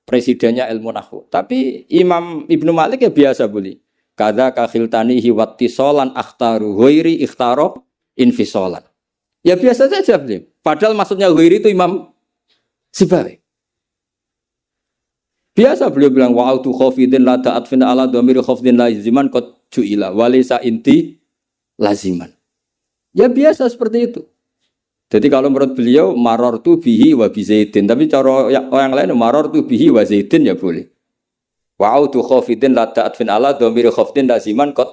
presidennya ilmu nahwu. Tapi Imam Ibnu Malik ya biasa bully. Kada kakhiltanihi wattisolan akhtaru ghairi ikhtaro infisolan. Ya biasa saja beliau. Padahal maksudnya ghairi itu Imam Sibawayh. Biasa beliau bilang wa'autu khafidin la ta'atfin ala dhamiri khafdin laziman qad ju'ila walisa inti laziman. Ya biasa seperti itu. Jadi kalau menurut beliau marartu bihi wa bi zaidin, tapi cara yang lain marartu bihi wa zaidin ya boleh. Wa'autu khafidin la ta'atfin ala dhamiri khafdin laziman qad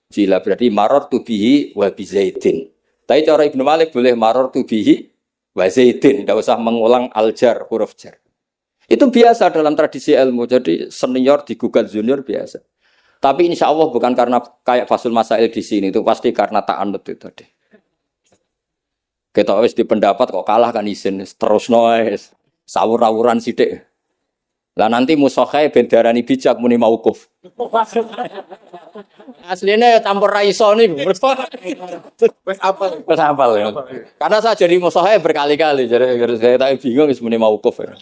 ju'ila, berarti marartu bihi wa bi zaidin. Tapi cara Ibnu Malik boleh marartu bihi wa zaidin, tidak usah mengulang al-jar, huruf jar. Itu biasa dalam tradisi ilmu. Jadi senior digugat junior biasa. Tapi insya Allah bukan karena kayak Fasul Masail di sini, itu pasti karena ta'anut itu tadi. Kita wis di pendapat kok kalah kan izin terus noes sawur-awuran sithik. Lah nanti musokhai bendarani bijak muni mauquf. Aslinya ya campur raiso nih. Wes apal. Wes apal ya. Karena saya jadi musokhai berkali-kali, jadi saya tak bingung wis muni mauquf. Ya.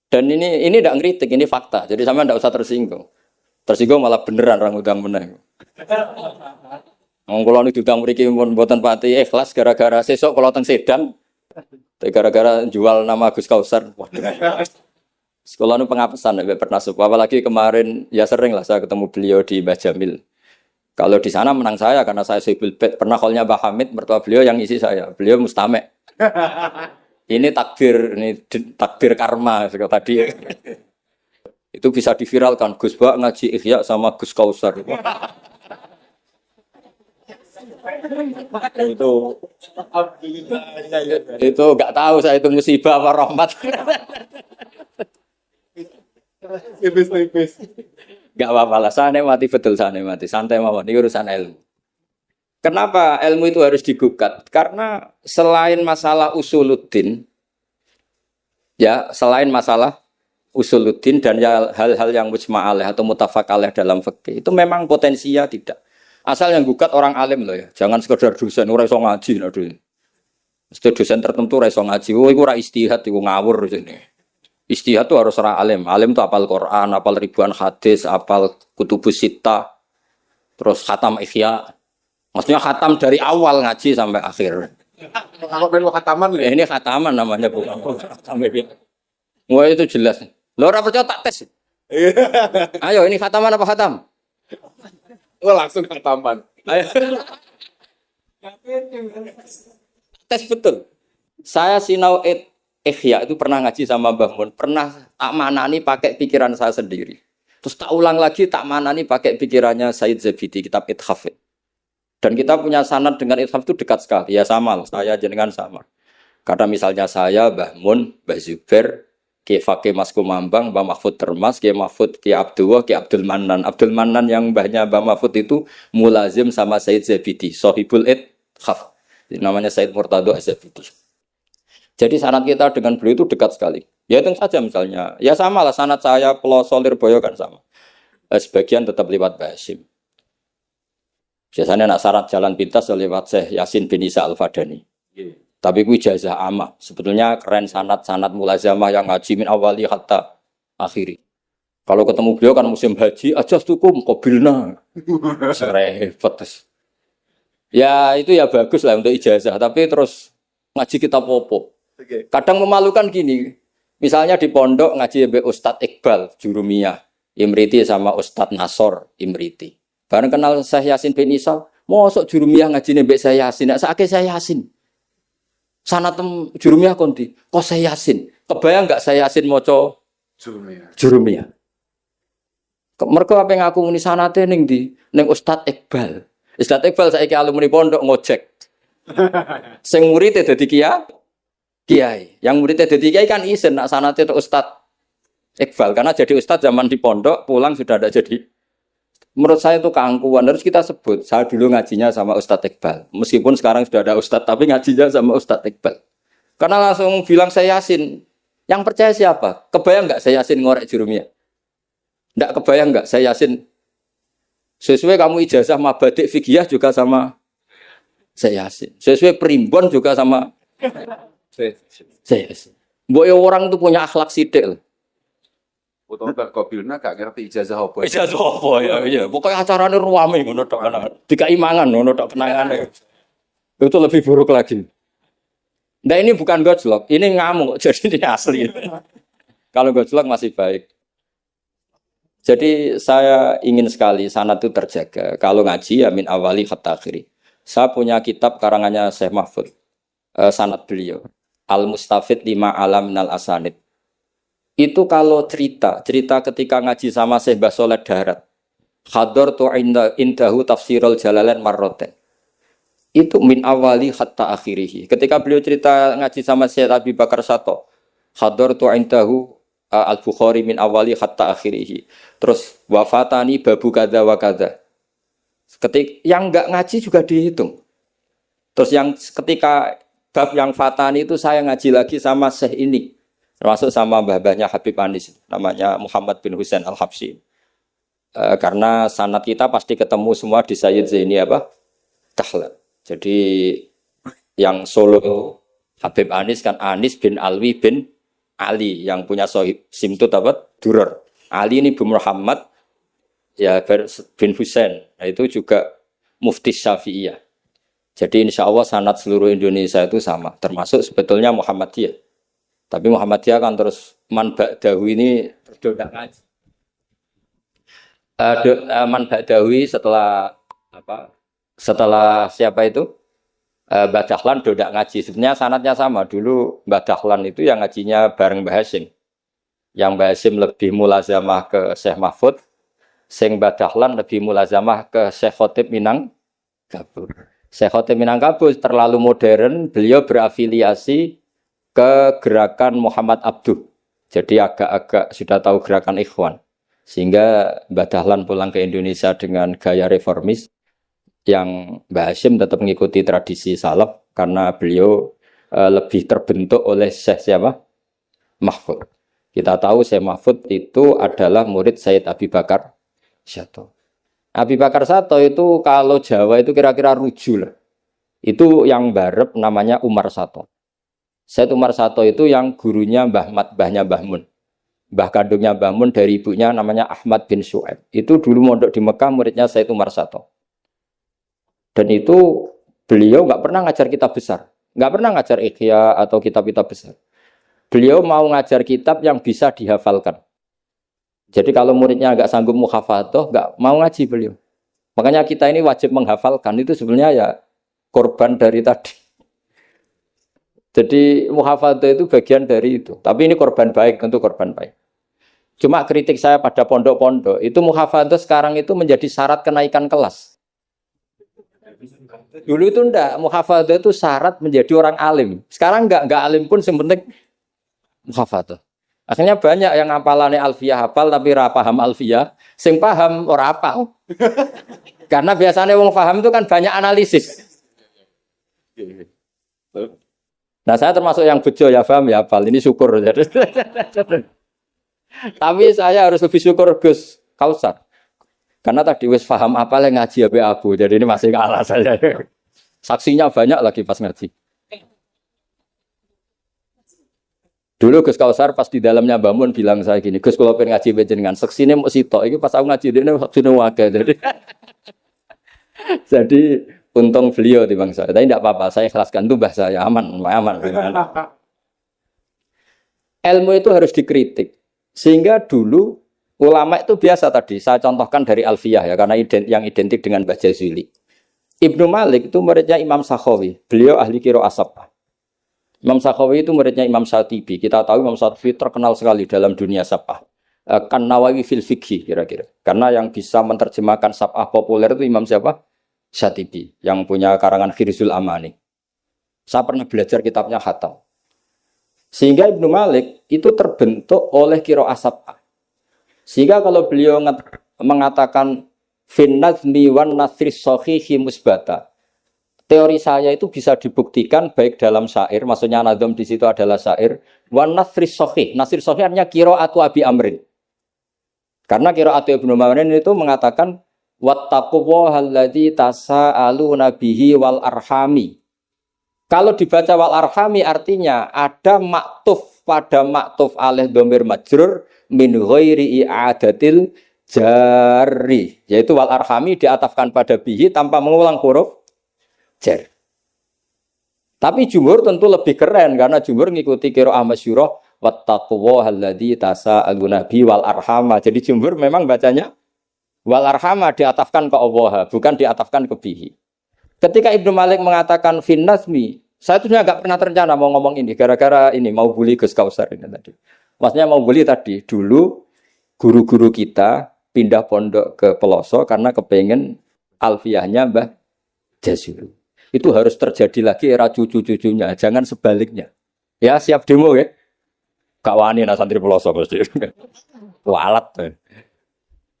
Dan ini tidak ngeritik, ini fakta. Jadi sampean tidak usah tersinggung. Tersinggung malah beneran orang udang menang. Wong kula niku diutang mriki mboten pati ikhlas gara-gara sesuk kula teng Sedan. Gara-gara jual nama Gus Kausar. Waduh. Sekolah nu pengapesan nek pernah sup. Apalagi kemarin ya sering lah saya ketemu beliau di Mbah Jamil. Kalau di sana menang saya karena saya sibul bet. Pernah callnya Mbah Hamid, mertua beliau yang isi saya. Beliau mustame'. Ini takdir karma tadi. Itu bisa diviralkan. Gus Bak ngaji Ihya sama Gus Kausar. Itu nggak tahu saya itu musibah apa rahmat. Tipis. Nggak apa-apa lah, saya nikmati betul, saya nikmati santai mawon. Ini urusan ilmu. Kenapa ilmu itu harus digugat? Karena selain masalah usuluddin, ya selain masalah usuluddin dan ya, hal-hal yang mujma'aleh atau mutafaq alaih dalam fikih itu memang potensinya tidak. Asal yang gugat orang alim loh ya, jangan sekedar dosen, ora iso ngaji lho. Mesti dosen tertentu ora iso ngaji, oh iku ora istihad, iku ngawur jene. Istihad itu harus orang alim. Alim itu apal Quran, apal ribuan hadis, apal kutubus sittah, terus khatam Ihya. Maksudnya khatam dari awal ngaji sampai akhir. Kalau ben khataman lho. Ini khataman namanya bukan khatam Ihya. Wah itu jelas. Lo ora percaya tak tes. Ayo ini khataman apa khatam? Oh langsung khataman. Ayo. Tes betul. Saya sinau Ihya itu pernah ngaji sama Mbah Mun, pernah tak manani pakai pikiran saya sendiri. Terus tak ulang lagi tak manani pakai pikirannya Said Zabidi, kitab Ithaf. Dan kita punya sanad dengan Ithaf itu dekat sekali. Ya sama, saya jenengan sama. Karena misalnya saya, Mbah Mun, Mbah Zubair, Ki Fakih Mas Kumambang, Mbah Mahfud Termas, Ki Mahfud, Ki Abdullah, Ki Abdul Manan. Abdul Manan yang mbahnya Mbah Mahfud itu mulazim sama Said Zabidi, Sohibul Ithaf. Namanya Said Murtado Az-Zabidi. Jadi sanad kita dengan beliau itu dekat sekali. Ya itu saja misalnya. Ya sama lah sanad saya Peloso Lirboyo kan sama. Sebagian tetap lewat Basim. Biasanya nak syarat jalan pintas lewat Syekh Yasin bin Isa Al-Fadani. Tapi ku ijazah amah. Sebetulnya keren sanad-sanad mulazamah yang ngaji min awali hatta akhiri. Kalau ketemu beliau kan musim haji, aja tukum qabilna. Serepet. Ya itu ya bagus lah untuk ijazah, tapi terus ngaji kitab opo. Kadang memalukan gini. Misalnya di pondok ngaji mbek Ustadz Iqbal Jurumiyah, Imriti sama Ustadz Nasor Imriti. Bareng kenal Syekh Yasin bin Isa, mosok Jurumiyah ngaji mbek Syekh Yasin, nek sakake Syekh Yasin. Sanatem Jurumiyah konti, kok Syekh Yasin? Kebayang enggak Syekh Yasin maca Jurumiyah? Mergo apa yang aku muni sanate ning ndi? Ning Ustadz Iqbal. Ustadz Iqbal saiki alumni pondok ngojek. Sing murid dadi kiai. Yang muridnya jadi kiai kan isin nak sanate itu Ustadz Iqbal karena jadi Ustadz zaman di pondok pulang sudah ada jadi. Menurut saya itu keangkuhan harus kita sebut. Saya dulu ngajinya sama Ustadz Iqbal. Meskipun sekarang sudah ada Ustadz tapi ngajinya sama Ustadz Iqbal. Karena langsung bilang saya Yasin. Yang percaya siapa? Kebayang nggak saya Yasin ngorek Jurumiyah? Nggak kebayang nggak saya Yasin? Sesuai kamu ijazah mabadik fikih juga sama saya Yasin. Sesuai primbon juga sama saya. Mbok ya orang itu punya akhlak sithik. Utawa tak qabilna gak ngerti ijazah apa. Ijazah apa ya? Iya, pokoknya acarane ruame ngono tok kan. Dikai mangan ngono tok kenangane. Itu lebih buruk lagi. Nah ini bukan gojlok, ini ngamuk jadi ini asli. Kalau gojlok masih baik. Jadi saya ingin sekali sanad itu terjaga. Kalau ngaji ya min awali hatta akhiri. Saya punya kitab karangannya Syekh Mahfud. Sanad beliau. Al-Mustafid lima alam minal asanid. Itu kalau cerita ketika ngaji sama Syekh Mbah Soleh Darat. Khador tu indahu tafsirul jalalain marroten. Itu min awali hatta akhirihi. Ketika beliau cerita ngaji sama Syekh Abi Bakar Sato. Khador tu indahu al-Bukhari min awali hatta akhirihi. Terus wafatani babu kada wa kada. Ketika yang enggak ngaji juga dihitung. Terus yang ketika bab yang fatani itu saya ngaji lagi sama Syekh ini. Termasuk sama mbah-mbahnya Habib Anis. Namanya Muhammad bin Husain Al-Habsyi. Karena sanad kita pasti ketemu semua di Sayyid Zaini Dahlan. Jadi yang Solo Habib Anis kan Anis bin Alwi bin Ali. Yang punya simtut Duror. Ali ini bin Muhammad ya bin Husain. Nah, itu juga mufti Syafi'iyah. Jadi insya Allah sanad seluruh Indonesia itu sama, termasuk sebetulnya Muhammadiyah. Tapi Muhammadiyah kan terus man ba'dawi ini terdodak ngaji. Man ba'dawi setelah apa? Setelah siapa itu? Mbah Dahlan dodak ngaji. Sebenarnya sanadnya sama. Dulu Mbah Dahlan itu yang ngajinya bareng Mbah Hasyim. Yang Mbah Hasyim lebih mulazamah ke Syekh Mahfud, sing Mbah Dahlan lebih mulazamah ke Syekh Khotib Minangkabau. Syekh Khotib Minangkabau terlalu modern, beliau berafiliasi ke gerakan Muhammad Abduh. Jadi agak-agak sudah tahu gerakan Ikhwan. Sehingga Mbah Dahlan pulang ke Indonesia dengan gaya reformis yang Mbah Hasyim tetap mengikuti tradisi salaf karena beliau lebih terbentuk oleh Syekh siapa? Mahfud. Kita tahu Syekh Mahfud itu adalah murid Sayyid Abi Bakar Sato. Abi Bakar Sato itu kalau Jawa itu kira-kira ruju lah. Itu yang barep namanya Umar Sato. Said Umar Sato itu yang gurunya mbahnya Mbah Mun. Mbah kandungnya Mbah Mun dari ibunya namanya Ahmad bin Syuaib. Itu dulu mondok di Mekah muridnya Said Umar Sato. Dan itu beliau nggak pernah ngajar kitab besar. Nggak pernah ngajar Ikhya atau kitab-kitab besar. Beliau mau ngajar kitab yang bisa dihafalkan. Jadi kalau muridnya nggak sanggup muhafadzah, nggak mau ngaji beliau. Makanya kita ini wajib menghafalkan. Itu sebenarnya ya korban dari tadi. Jadi muhafadzah itu bagian dari itu. Tapi ini korban baik, tentu korban baik. Cuma kritik saya pada pondok-pondok, itu muhafadzah sekarang itu menjadi syarat kenaikan kelas. Dulu itu enggak, muhafadzah itu syarat menjadi orang alim. Sekarang enggak alim pun sebenarnya muhafadzah. Akhirnya banyak yang hafalannya alfiyah hafal tapi ora paham alfiyah, sing paham ora hafal. Karena biasanya wong paham itu kan banyak analisis. Nah, saya termasuk yang bejo ya paham ya hafal. Ini syukur. Tapi saya harus lebih syukur Gus Kausar. Karena tadi wis paham apa yang ngaji abe abu. Jadi ini masih kalah saya. Saksinya banyak lagi pas ngaji. Dulu Gus Kausar pas di dalamnya bangun bilang saya gini, Gus kalau pengen ngaji jenengan, seksine mau sitok, ini pas aku ngaji ini seksine wakil. Jadi untung beliau di bangsa. Tapi tidak apa-apa, saya ikhlaskan itu bahasa saya aman. Ilmu itu harus dikritik. Sehingga dulu ulama itu biasa tadi, saya contohkan dari Alfiyah ya, karena yang identik dengan Mbah Jazuli. Ibnu Malik itu muridnya Imam Sakhawi, beliau ahli qiraah sab'ah. Imam Sakhawi itu muridnya Imam Syatibi. Kita tahu Imam Syatibi terkenal sekali dalam dunia sab'ah. Kan Nawawi fil fikhi kira-kira. Karena yang bisa menerjemahkan sab'ah populer itu Imam siapa? Syatibi, yang punya karangan Khirzul Amani. Saya pernah belajar kitabnya Khatam. Sehingga Ibnu Malik itu terbentuk oleh qiraah sab'ah. Sehingga kalau beliau mengatakan fin nazmi wan nasri sahihi musbata, teori saya itu bisa dibuktikan baik dalam syair, maksudnya nazm di situ adalah syair, wan nasri sahih. Nasri sahih artinya qiraatu Abi Amrin. Karena qiraatu Ibnu Amrin itu mengatakan wattaqullahalladzi tasaaluna bihi wal arhami. Kalau dibaca wal arhami artinya ada maktuf pada maktuf alih dhamir majrur min ghairi i'adatil jari, yaitu wal arhami diatafkan pada bihi tanpa mengulang huruf jar. Tapi jumhur tentu lebih keren karena jumhur ngikuti qiraah masyhurah wattaqullahalladzi tasaaluna bihi wal arhama. Jadi jumhur memang bacanya wal arhama diatafkan ke Allah, bukan diatafkan ke bihi. Ketika Ibnu Malik mengatakan fin nazmi, saya tuh nggak pernah terencana mau ngomong ini gara-gara ini mau bully Gus Kausar ini tadi. Maksudnya mau bully tadi, dulu guru-guru kita pindah pondok ke Peloso karena kepengen alfiyahnya Mbah Jazuli. Itu harus terjadi lagi era cucu-cucunya, jangan sebaliknya. Ya siap demo ya. Gak wani nah santri Peloso pasti. Walat.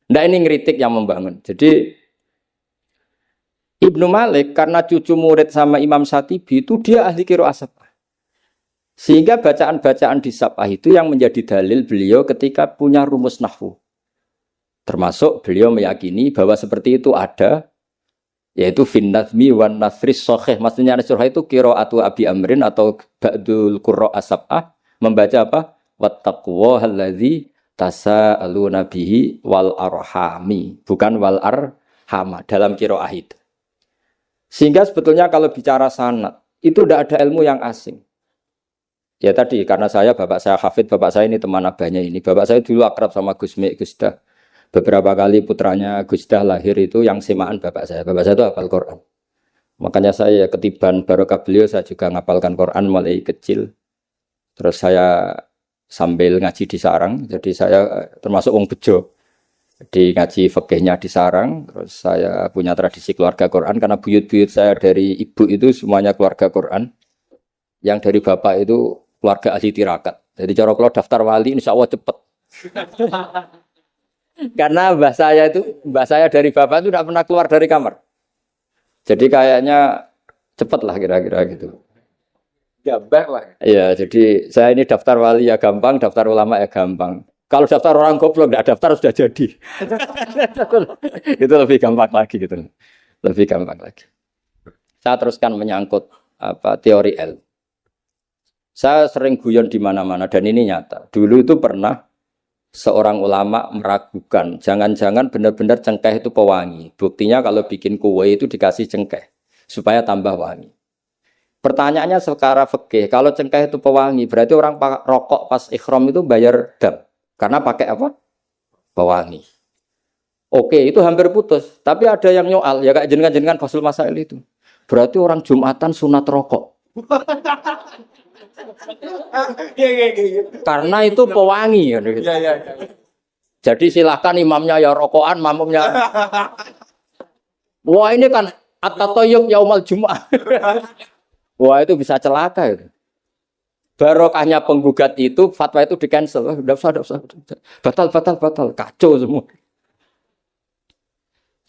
Nah ini ngeritik yang membangun. Jadi Ibnu Malik karena cucu murid sama Imam Syatibi itu dia ahli qiraah sab'ah. Sehingga bacaan-bacaan di sab'ah itu yang menjadi dalil beliau ketika punya rumus nahwu. Termasuk beliau meyakini bahwa seperti itu ada, yaitu fin nazmi wan nasris sahih. Maksudnya nasrah itu qiraatu Abi Amrin atau ba'dul qurra as-sab'ah membaca apa? Wattaqullahalladzi tasaaluna bihi wal arhami, bukan wal arhama dalam qiraah itu. Sehingga sebetulnya kalau bicara sanad itu tidak ada ilmu yang asing. Ya tadi karena bapak saya hafid, bapak saya ini teman abahnya ini. Bapak saya dulu akrab sama Gus Mek, Gus Dah. Beberapa kali putranya Gus Dah lahir itu yang semaan bapak saya. Bapak saya itu hafal Quran. Makanya saya ketiban barokah beliau saya juga ngapalkan Quran mulai kecil. Terus saya sambil ngaji di sarang. Jadi saya termasuk wong bejo. Di ngaji fikihnya di sarang, terus saya punya tradisi keluarga Quran karena buyut-buyut saya dari ibu itu semuanya keluarga Quran, yang dari bapak itu keluarga ahli tirakat. Jadi cara kalau daftar wali insya Allah cepet. Karena mbah saya dari bapak itu tidak pernah keluar dari kamar. Jadi kayaknya cepet lah kira-kira gitu. Gambang lah. Iya, jadi saya ini daftar wali ya gampang, daftar ulama ya gampang. Kalau daftar orang goblok tidak daftar sudah jadi. Itu lebih gampang lagi gitu. Lebih gampang lagi. Saya teruskan menyangkut teori L. Saya sering guyon di mana-mana dan ini nyata. Dulu itu pernah seorang ulama meragukan, jangan-jangan benar-benar cengkeh itu pewangi. Buktinya kalau bikin kue itu dikasih cengkeh supaya tambah wangi. Pertanyaannya secara fikih, kalau cengkeh itu pewangi, berarti orang rokok pas ikhram itu bayar dam. Karena pakai apa? Pewangi. Oke, itu hampir putus. Tapi ada yang nyoal, ya kayak jenengan-jenengan Fasul Masail itu. Berarti orang Jumatan sunat rokok. Karena itu pewangi. Jadi silahkan imamnya ya rokokan, makmumnya. Wah ini kan at-tatayyub yaumal Jum'ah. Wah itu bisa celaka itu. Barokahnya penggugat itu, fatwa itu di-cancel. Udah usah. Batal. Kacau semua.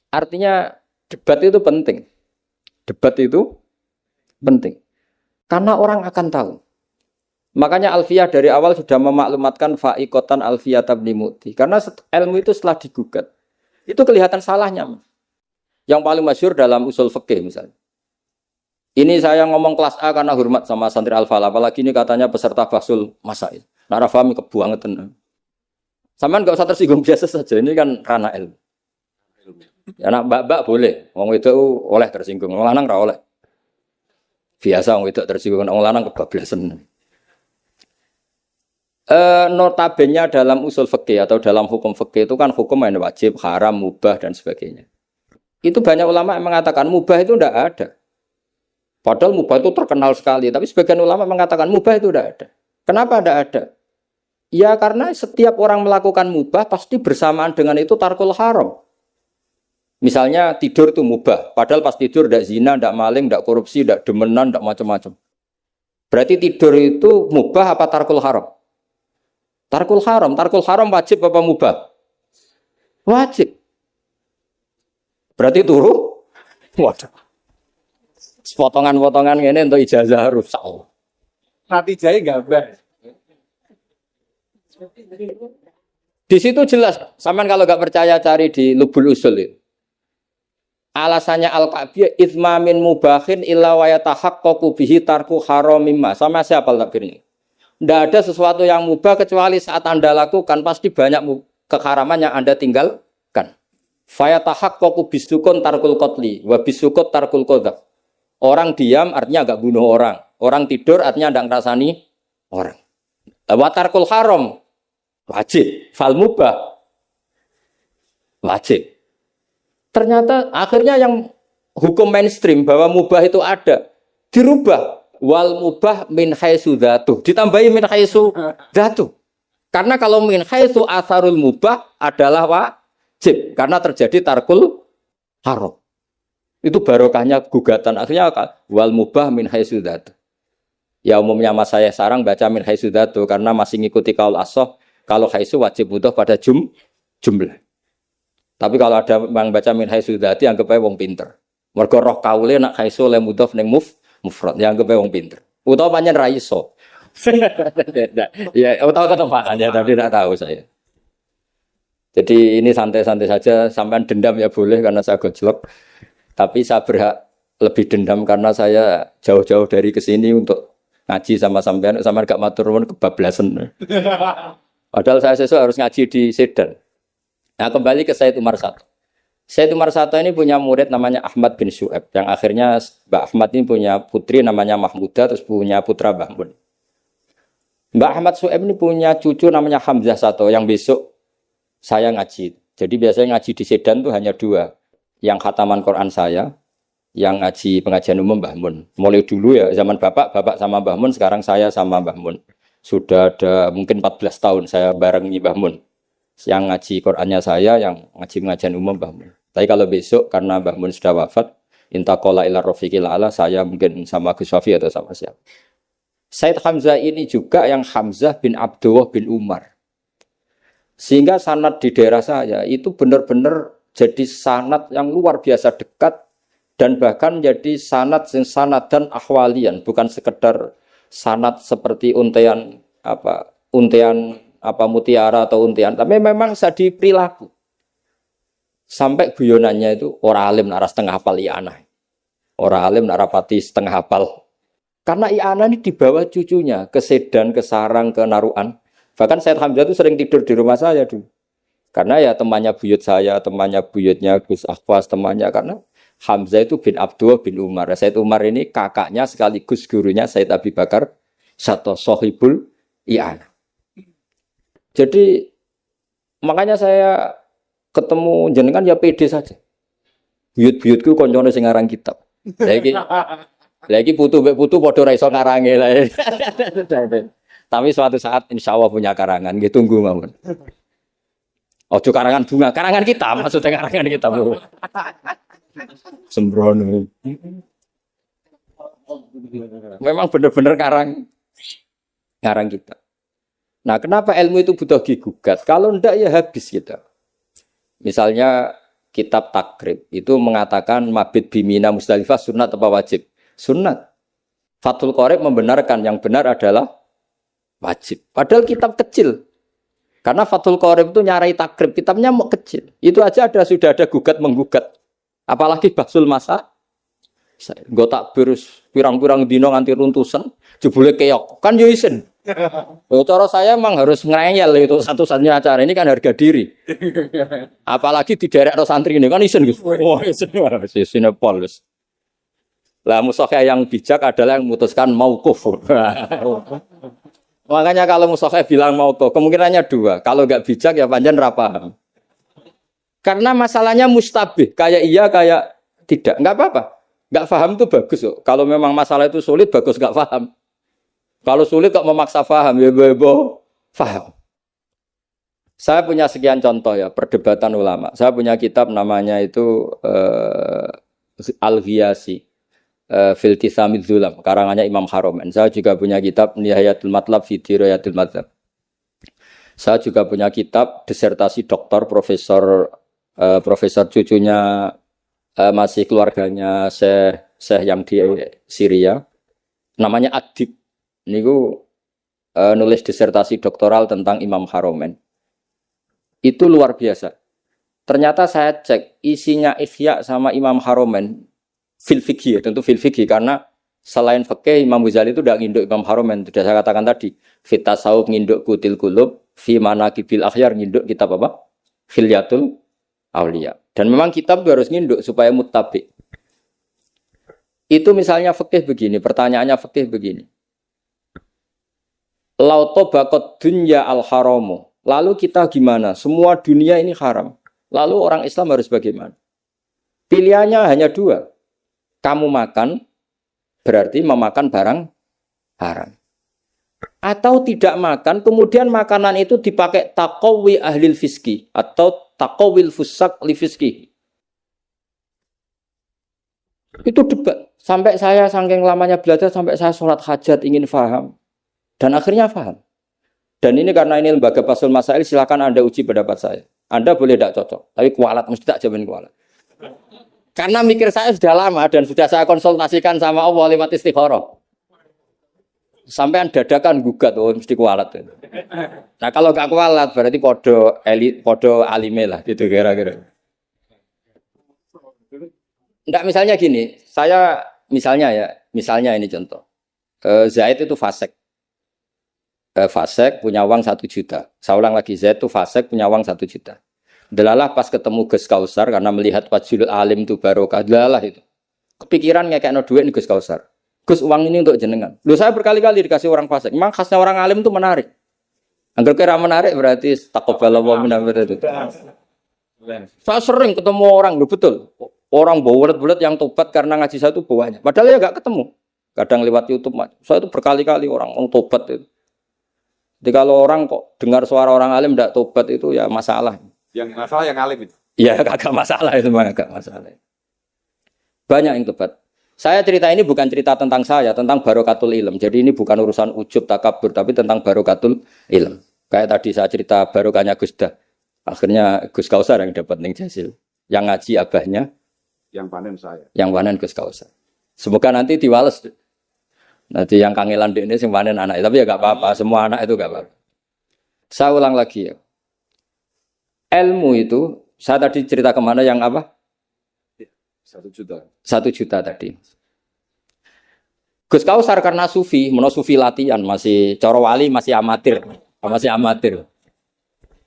Artinya debat itu penting. Debat itu penting. Karena orang akan tahu. Makanya Alfiyah dari awal sudah memaklumatkan fa'iqatan Alfiyah tabni mu'ti. Karena ilmu itu setelah digugat. Itu kelihatan salahnya. Yang paling masyhur dalam usul fikih misalnya. Ini saya ngomong kelas A karena hormat sama santri Al-Falah, apalagi ini katanya peserta Bahsul Masail. Nara fahmi kebuangetan. Sampean enggak usah tersinggung biasa saja, ini kan ranah ilmu. Ya nak mbak-mbak boleh, wong itu oleh tersinggung, wong lanang ra oleh. Biasa wong itu tersinggung, wong lanang kebablasan. Notabene dalam usul fikih atau dalam hukum fikih itu kan hukum yang wajib, haram, mubah dan sebagainya. Itu banyak ulama yang mengatakan mubah itu tidak ada. Padahal mubah itu terkenal sekali, tapi sebagian ulama mengatakan mubah itu tidak ada. Kenapa tidak ada? Ya karena setiap orang melakukan mubah pasti bersamaan dengan itu tarkul haram. Misalnya tidur itu mubah, padahal pas tidur tidak zina, tidak maling, tidak korupsi, tidak demenan, tidak macam-macam. Berarti tidur itu mubah apa tarkul haram? Tarkul haram wajib apa mubah? Wajib. Berarti turu? Waduh. Potongan-potongan ini untuk ijazah rusak. Nanti jaya gambar. Di situ jelas, sampean kalau nggak percaya cari di Lubul Usul itu. Alasannya Al-Ka'biyah izmamin mubahin illa wa yatahaqqaqu bihi tarku haramimma. Sama siapa takbirnya? Tidak ada sesuatu yang mubah kecuali saat Anda lakukan pasti banyak keharaman yang Anda tinggalkan. Fa yatahaqqaqu bisukun tarkul qatli wa bisukut tarkul qadzaf. Orang diam artinya enggak bunuh orang. Orang tidur artinya enggak ngrasani orang. Wa tarkul haram wajib, fal mubah wajib. Ternyata akhirnya yang hukum mainstream bahwa mubah itu ada dirubah wal mubah min haitsu dzatuh, ditambahi min haitsu dzatuh. Karena kalau min haitsu atharul mubah adalah wajib karena terjadi tarkul haram. Itu barokahnya gugatan. Akhirnya wal mubah min haitsu dzatuh. Ya umumnya mas saya sarang baca min haitsu dzatuh karena masih ngikuti kaul as-shah. Kalau haitsu wajib butuh pada jumlah. Tapi kalau ada yang baca min haitsu dzati anggap ae wong pinter. Mergo roh kaule nak haitsu le mudhof ning mufrad ya anggap ae wong pinter. Utawa pancen ra iso. Ya utawa ketepaan ya tapi tidak tahu saya. Jadi ini santai-santai saja, sampean dendam ya boleh karena saya gojlok. Tapi saya berhak lebih dendam karena saya jauh-jauh dari kesini untuk ngaji sama sampean gak matur nuwun kebablasan. Padahal saya sesuk harus ngaji di Sedan. Nah kembali ke Sayyid Umar Sato. Sayyid Umar Sato ini punya murid namanya Ahmad bin Syu'aib. Yang akhirnya Mbak Ahmad ini punya putri namanya Mahmudah, terus punya putra Mbah Mun. Mbak Ahmad Syu'aib ini punya cucu namanya Hamzah Sato yang besok saya ngaji. Jadi biasanya ngaji di Sedan tuh hanya dua. Yang khataman Quran saya, yang ngaji pengajian umum Mbah Mun. Mulai dulu ya zaman bapak sama Mbah Mun, sekarang saya sama Mbah Mun. Sudah ada mungkin 14 tahun saya bareng Mbah Mun. Yang ngaji Qurannya saya, yang ngaji pengajian umum Mbah Mun. Tapi kalau besok karena Mbah Mun sudah wafat, intaqala ila rafiqil a'la, saya mungkin sama Gus Wafi atau sama siapa. Said Hamzah ini juga yang Hamzah bin Abdullah bin Umar. Sehingga sanad di daerah saya itu benar-benar jadi sanad yang luar biasa dekat dan bahkan jadi sanad dan ahwalian, bukan sekedar sanad seperti untian mutiara atau untian, tapi memang jadi perilaku. Sampai guyonannya itu orang alim nara setengah hafal i'anah. Orang alim nara pati setengah hafal. Karena i'anah ini dibawa cucunya ke Sedan, ke Sarang, ke Naruan. Bahkan Said Hamzah itu sering tidur di rumah saya dulu. Karena ya temannya buyut saya, temannya buyutnya Gus Akhwas, temannya karena Hamzah itu bin Abdullah bin Umar. Said Umar ini kakaknya sekaligus gurunya Said Abi Bakar Sato Sohibul I'anah. Jadi makanya saya ketemu jenengan ya pede saja. Buyut-buyutku koncone sing ngarang kitab. Lagi putu padha ra iso ngarange. Tapi suatu saat insyaallah punya karangan, nggih tunggu mawon. Ojo karangan bunga, karangan kita, maksudnya karangan kita. Sembrono. Memang benar-benar karang kita. Nah, kenapa ilmu itu butuh digugat? Kalau ndak ya habis kita. Misalnya kitab Takrib itu mengatakan mabit bimina Musdalifah sunat apa wajib? Sunat. Fathul Qorib membenarkan yang benar adalah wajib. Padahal kitab kecil. Karena Fathul Qorib itu nyarai Takrib, kitabnya mau kecil. Itu aja sudah ada gugat menggugat. Apalagi Bahsul Masa Nggo takbir pirang-pirang dina nganti runtusan, jebule keok. Kan yo isin. Cara saya emang harus ngreyel itu satu-satunya acara ini kan harga diri. Apalagi di daerah santri ini kan isin Gus. Wah, isin pol Gus. Lah musakhah yang bijak adalah yang memutuskan mauquf. Makanya kalau musakhah bilang mauquf, kemungkinannya dua. Kalau enggak bijak ya panjen ra paham. Karena masalahnya mustabih, kayak iya kayak tidak. Enggak apa-apa. Enggak paham itu bagus kok. Kalau memang masalah itu sulit bagus enggak paham. Kalau sulit kok memaksa paham, ya bebo paham. Saya punya sekian contoh ya, perdebatan ulama. Saya punya kitab namanya itu Al-Ghiyasi, Fil Tisamid Zulam, karangannya Imam Haromen. Saya juga punya kitab Nihayatul Matlab fi Dirayatul Madzhab. Saya juga punya kitab disertasi doktor, profesor cucunya masih keluarganya Syekh yang di Syria, namanya Adib. Niku nulis disertasi doktoral tentang Imam Haromen. Itu luar biasa. Ternyata saya cek isinya Ihya sama Imam Haromen fil fikih, tentu fil fikih karena selain fikih Imam Ghazali itu tidak nginduk Imam Haromen. Sudah saya katakan tadi, fit tasawuf nginduk Qutil Qulub, fi manaqibil akhyar nginduk kitab apa? Hilyatul Auliya. Dan memang kitab itu harus nginduk supaya muttabi. Itu misalnya fikih begini, pertanyaannya fikih begini. Lauto bakot dunya al haramu. Lalu kita gimana? Semua dunia ini haram. Lalu orang Islam harus bagaimana? Pilihannya hanya dua. Kamu makan, berarti memakan barang haram. Atau tidak makan, kemudian makanan itu dipakai taqawi ahlil fiski. Atau taqawil fusak li fiski. Itu debat. Sampai saya saking lamanya belajar, sampai saya sholat hajat ingin paham. Dan akhirnya paham. Dan ini karena ini lembaga Fathul Masail, silakan Anda uji pendapat saya. Anda boleh tidak cocok, tapi kualat mesti tak jamin kualat. Karena mikir saya sudah lama dan sudah saya konsultasikan sama Allah lewat istikharah. Sampai dadakan gugat, oh mesti kualat. Nah kalau nggak kualat berarti podo alime lah, gitu kira-kira. Enggak, misalnya gini, saya misalnya ini contoh. Zaid itu fasik. Fasek punya uang 1 juta. Saya ulang lagi, Z itu fasek punya uang 1 juta. Delalah pas ketemu Gus Kausar karena melihat wajhul alim itu barokah. Delalah itu. Kepikiran ngekekno duit nih Gus Kausar. Gus, uang ini untuk jenengan. Loh, saya berkali-kali dikasih orang fasek. Memang khasnya orang alim itu menarik. Angger kira menarik berarti taqabbalallahu minna itu. Saya sering ketemu orang, loh betul. Orang bulat-bulat yang tobat karena ngaji saya itu banyak. Padahal ya enggak ketemu. Kadang lewat YouTube. Saya itu berkali-kali orang mau tobat itu. Jadi kalau orang kok dengar suara orang alim tidak tobat itu ya masalah. Yang masalah yang alim itu. Ya agak masalah itu, agak masalah. Banyak yang tobat. Saya cerita ini bukan cerita tentang saya, tentang barokatul ilm. Jadi ini bukan urusan ujub takabur, tapi tentang barokatul ilm. Kayak tadi saya cerita barokahnya Gus Dah. Akhirnya Gus Kausar yang dapat ning Jasil. Yang ngaji abahnya. Yang panen saya. Yang panen Gus Kausar. Semoga nanti diwales. Nanti yang kangelan ini sing panen anak, tapi ya gak apa-apa, semua anak itu gak apa-apa. Saya ulang lagi ya. Ilmu itu, saya tadi cerita kemana yang apa? 1 juta. 1 juta tadi. Gus Kausar karena sufi, sufi latihan, masih coro wali, masih amatir.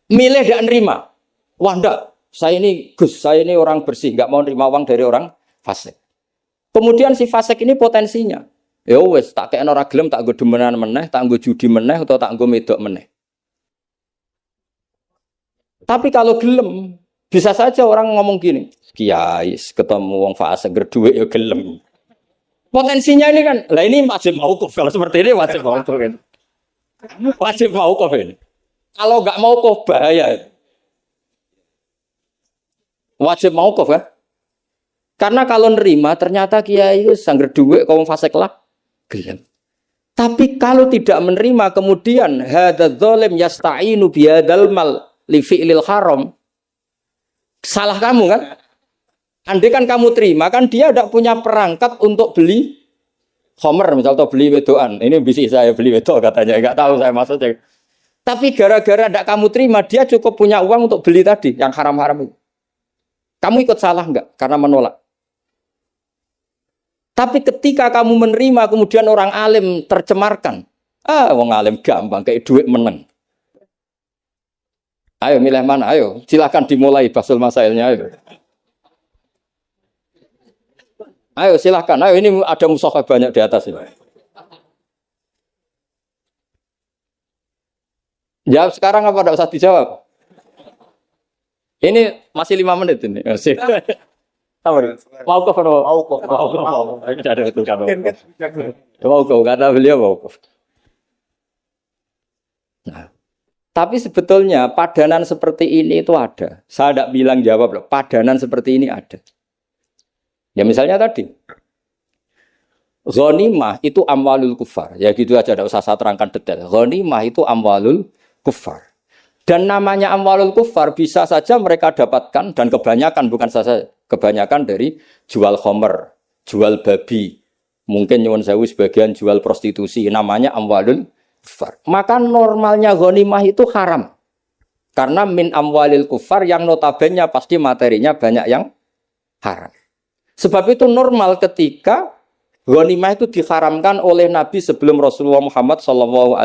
Milih gak nerima. Wah enggak, saya ini orang bersih, gak mau nerima uang dari orang fasik. Kemudian si fasik ini potensinya. Ya wes tak kena ora gelem tak nggo demenan meneh, tak nggo judi meneh atau tak nggo medok meneh. Tapi kalau gelem, bisa saja orang ngomong gini, kiai ketemu wong fasik gerduwe ya gelem. Potensinya ini kan, lah ini wajib mauquf. Kalau seperti ini wajib mauquf kan. Wajib mauquf ini. Kalau enggak mauquf bahaya. Wajib mauquf kan? Karena kalau nerima ternyata kiai itu sangger dhuwit kok wong fasik lah. Gelem. Tapi kalau tidak menerima kemudian hadzal zalim yasta'inu bihadzal mal li fi'lil haram. Salah kamu kan? Andai kan kamu terima kan dia tidak punya perangkat untuk beli khamr misal atau beli wedoan. Ini bisik saya beli wedok katanya, enggak tahu saya maksudnya. Tapi gara-gara tidak kamu terima dia cukup punya uang untuk beli tadi yang haram-haram itu. Kamu ikut salah enggak karena menolak? Tapi ketika kamu menerima kemudian orang alim tercemarkan, wong alim gampang kayak duit meneng. Ayo milih mana? Ayo, silakan dimulai basul masailnya. Ayo. Ayo silakan. Ayo ini ada mushaf banyak di atas ini. Jawab sekarang apa tidak usah dijawab? Ini masih 5 menit ini. Mau kok kata beliau mau kok. Nah, tapi sebetulnya padanan seperti ini itu ada. Saya tidak bilang jawab loh. Padanan seperti ini ada. Ya misalnya tadi, ghanimah itu amwalul kufar. Ya gitu aja, tidak usah saya terangkan detail. Ghanimah itu amwalul kufar. Dan namanya amwalul kufar bisa saja mereka dapatkan dan kebanyakan bukan saja kebanyakan dari jual khomer, jual babi, mungkin nyuwun sewu sebagian jual prostitusi. Namanya amwalul kufar. Maka normalnya ghanimah itu haram. Karena min amwalil kufar yang notabene pasti materinya banyak yang haram. Sebab itu normal ketika ghanimah itu diharamkan oleh Nabi sebelum Rasulullah Muhammad SAW.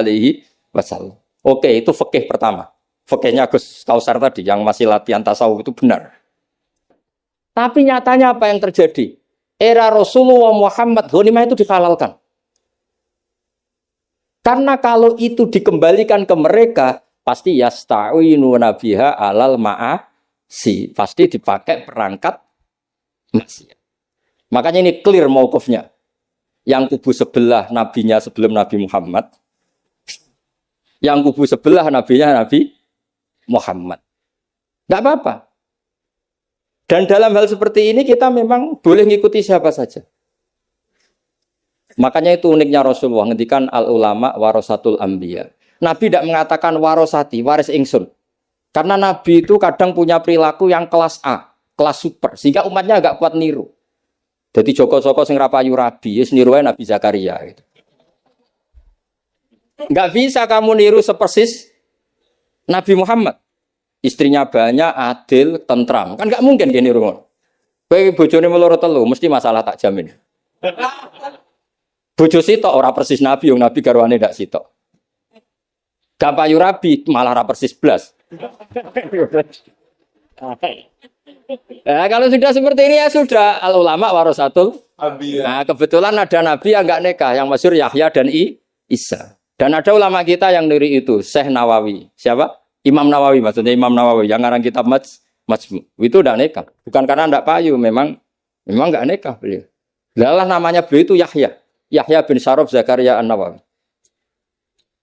Oke, itu fikih pertama. Fikihnya Gus Kausar tadi yang masih latihan tasawuf itu benar. Tapi nyatanya apa yang terjadi? Era Rasulullah Muhammad ghanimah itu dihalalkan. Karena kalau itu dikembalikan ke mereka, pasti yasta'inu nabiha alal ma'asi. Pasti dipakai perangkat maksiat. Makanya ini clear mauqifnya. Yang kubu sebelah nabinya sebelum Nabi Muhammad. Yang kubu sebelah nabinya Nabi Muhammad. Tidak apa-apa. Dan dalam hal seperti ini kita memang boleh ngikuti siapa saja. Makanya itu uniknya Rasulullah ngendikan al ulama warasatul anbiya. Nabi tidak mengatakan warosati, waris ingsun. Karena Nabi itu kadang punya perilaku yang kelas A, kelas super, sehingga umatnya agak kuat niru. Jadi Joko-Joko sing rapayu rabi, ya niru Nabi Zakaria gitu. Enggak bisa kamu niru sepersis Nabi Muhammad. Istrinya banyak, adil, tentram. Kan enggak mungkin gini niru. Kowe bojone meloro telu, mesti masalah tak jamin. Bojo sitok ora persis Nabi, yang Nabi garwane ndak sitok. Gak payu rabi, malah ora persis blas. Nah, kalau sudah seperti ini ya sudah al ulama warasatul anbiya. Nah, kebetulan ada nabi yang enggak nikah, yang masyhur Yahya dan Isa. Dan ada ulama kita yang niru itu, Syekh Nawawi. Siapa? Imam Nawawi, maksudnya Imam Nawawi yang ngarang kitab Majmu. Itu enggak nikah. Bukan karena enggak payu, memang enggak nikah beliau. Lalah namanya beliau itu Yahya. Yahya bin Syaraf Zakaria An-Nawawi.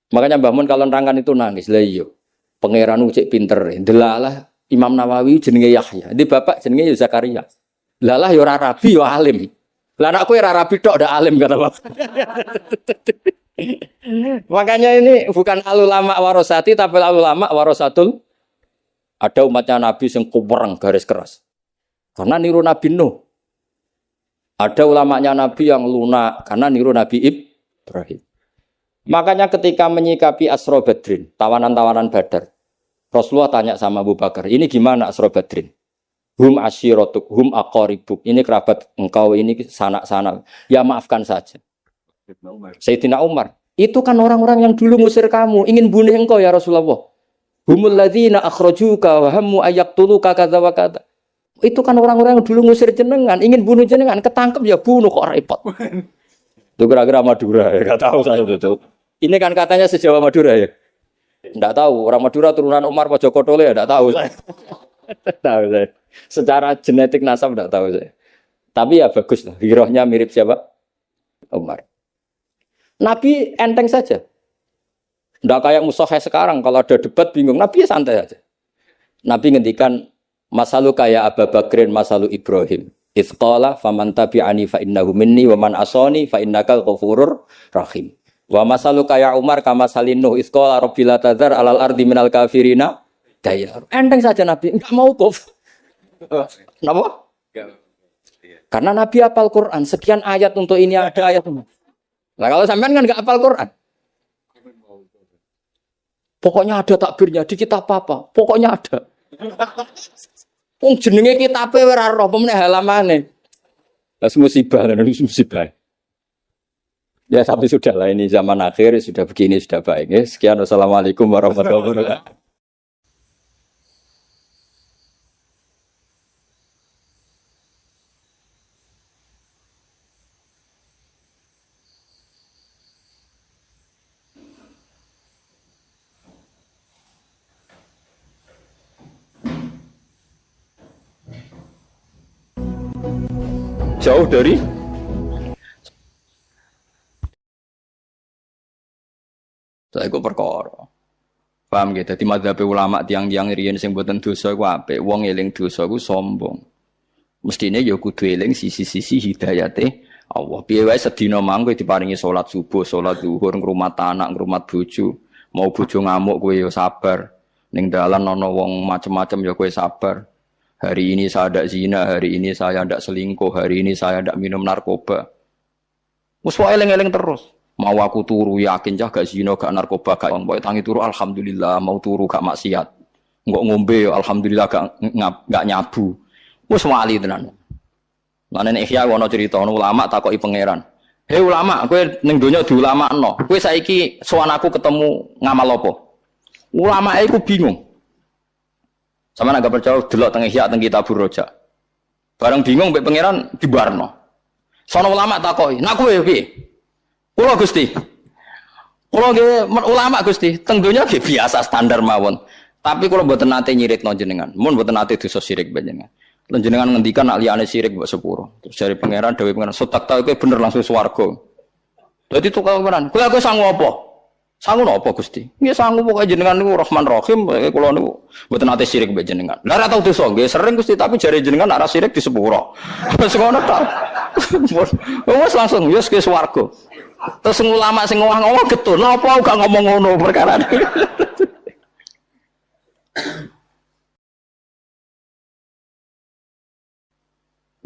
Makanya Mbah Mun kalau nerangkan itu nangis. Lah iya. Pangeran cek pinter. Delalah Imam Nawawi jenenge Yahya. Di bapak jenenge Zakaria. Lalah ya ora rabi ya alim. Lah anakku ora rabi tok ndak alim kata bapak. Makanya ini bukan al ulama warosati tapi al ulama warasatul. Ada umatnya Nabi yang kuwereng garis keras. Karena niru Nabi Nuh. Ada ulamanya Nabi yang lunak karena niru Nabi Ibrahim. Makanya ketika menyikapi Asra Badrin, tawanan-tawanan Badar, Rasulullah tanya sama Abu Bakar, ini gimana Asra Badrin? Hum asyiratuk, hum aqaribuk. Ini kerabat engkau, ini sanak-sanak. Ya maafkan saja. Sayyidina Umar, itu kan orang-orang yang dulu ngusir kamu, ingin bunuh engkau ya Rasulullah. Humul ladzina akhrajuka wa hammu ayaqtuluka kadza wa kadza. Itu kan orang-orang yang dulu ngusir jenengan, ingin bunuh jenengan, ketangkep ya bunuh kok repot. Itu kira-kira Madura ya, enggak tahu saya itu. Ini kan katanya sejawa Madura ya. Enggak tahu, orang Madura turunan Umar apa Joko Tole ya enggak tahu saya. Tahu saya. Secara genetik nasab enggak tahu saya. Tapi ya bagus lah, hirohnya mirip siapa? Umar. Nabi enteng saja. Enggak kayak Musohe sekarang kalau ada debat bingung, Nabi ya santai aja. Nabi ngendikan masalu kaya Abu Bakrin masalu Ibrahim. Itsqala faman tabi'ani fa innahu minni wa man asani fa innaka ghafurur rahim. Wa masalu kaya Umar kama salinu itsqala rabbil tadzar alal ardi minal kafirina dayar. Enteng saja Nabi, enggak mau kuf. Kenapa? Karena Nabi hafal Quran, sekian ayat untuk ini ada ayat. Nah kalau sampean kan enggak hafal Quran. Pokoknya ada takbirnya di kitab apa? Pokoknya ada. Wong jenenge kitabe ora roh pemene halamane. Terus musibah. Ya tapi sudah lah ini zaman akhir sudah begini sudah baik. Ya. Sekian wassalamualaikum warahmatullahi wabarakatuh. Jauh dari saya iku perkara. Paham gitu. Dadi madzhab ulama tiang-tiang riyen sing mboten dosa iku apik. Wong eling dosa iku sombong. Mestine ya kudu eling sisi-sisi hidayate Allah. Piye wae sedina mangko diparingi salat subuh, salat zuhur, ngrumat anak, ngrumat bojo. Mau bojo ngamuk kowe ya sabar. Ning dalan ana wong macem-macem ya kowe sabar. Hari ini saya tidak zina, hari ini saya tidak selingkuh, hari ini saya tidak minum narkoba. Musuh eling-eling terus. Mau aku turu yakin jah gak zina, gak narkoba, gak wong boy tangi turu alhamdulillah, mau turu gak maksiat. Enggak ngombe alhamdulillah gak nyabu. Wis wali tenan. Lan nek Ihya ana cerita ulama takoki pangeran. Hei ulama, kowe ning donya diulamakno. Kowe saiki sowan aku ketemu ngamal apa? Ulama iku bingung. Sama agak percaya delok teng Ihya teng Kitabur Roja. Bareng bingung mbek pangeran dibarno. Sono ulama takoki, "Nak kowe piye?" Kula Gusti. Kula nggih ulama Gusti, teng donya nggih biasa standar mawon. Tapi kula mboten nate nyiritno jenengan. Mun mboten nate dosa syirik panjenengan. Lan jenengan ngendikan nak liyane syirik mbok sepuro. Terus jare pangeran dawuh pangeran, "Sotak ta kowe bener langsung swarga." Dadi tukang pangeran, "Kowe aku sangu apa?" Sangu napa Gusti? Nggih sangu pokoke jenengan niku Rahman Rahim, kula niku mboten nate syirik mbek jenengan. Lah ora tau dosa nggih sering Gusti, tapi jare jenengan nek ora syirik di sepuro. Wis ngono ta. Wis langsung wis ke swarga. Terus ulama sing ngomong getun, napa gak ngomong ngono perkara.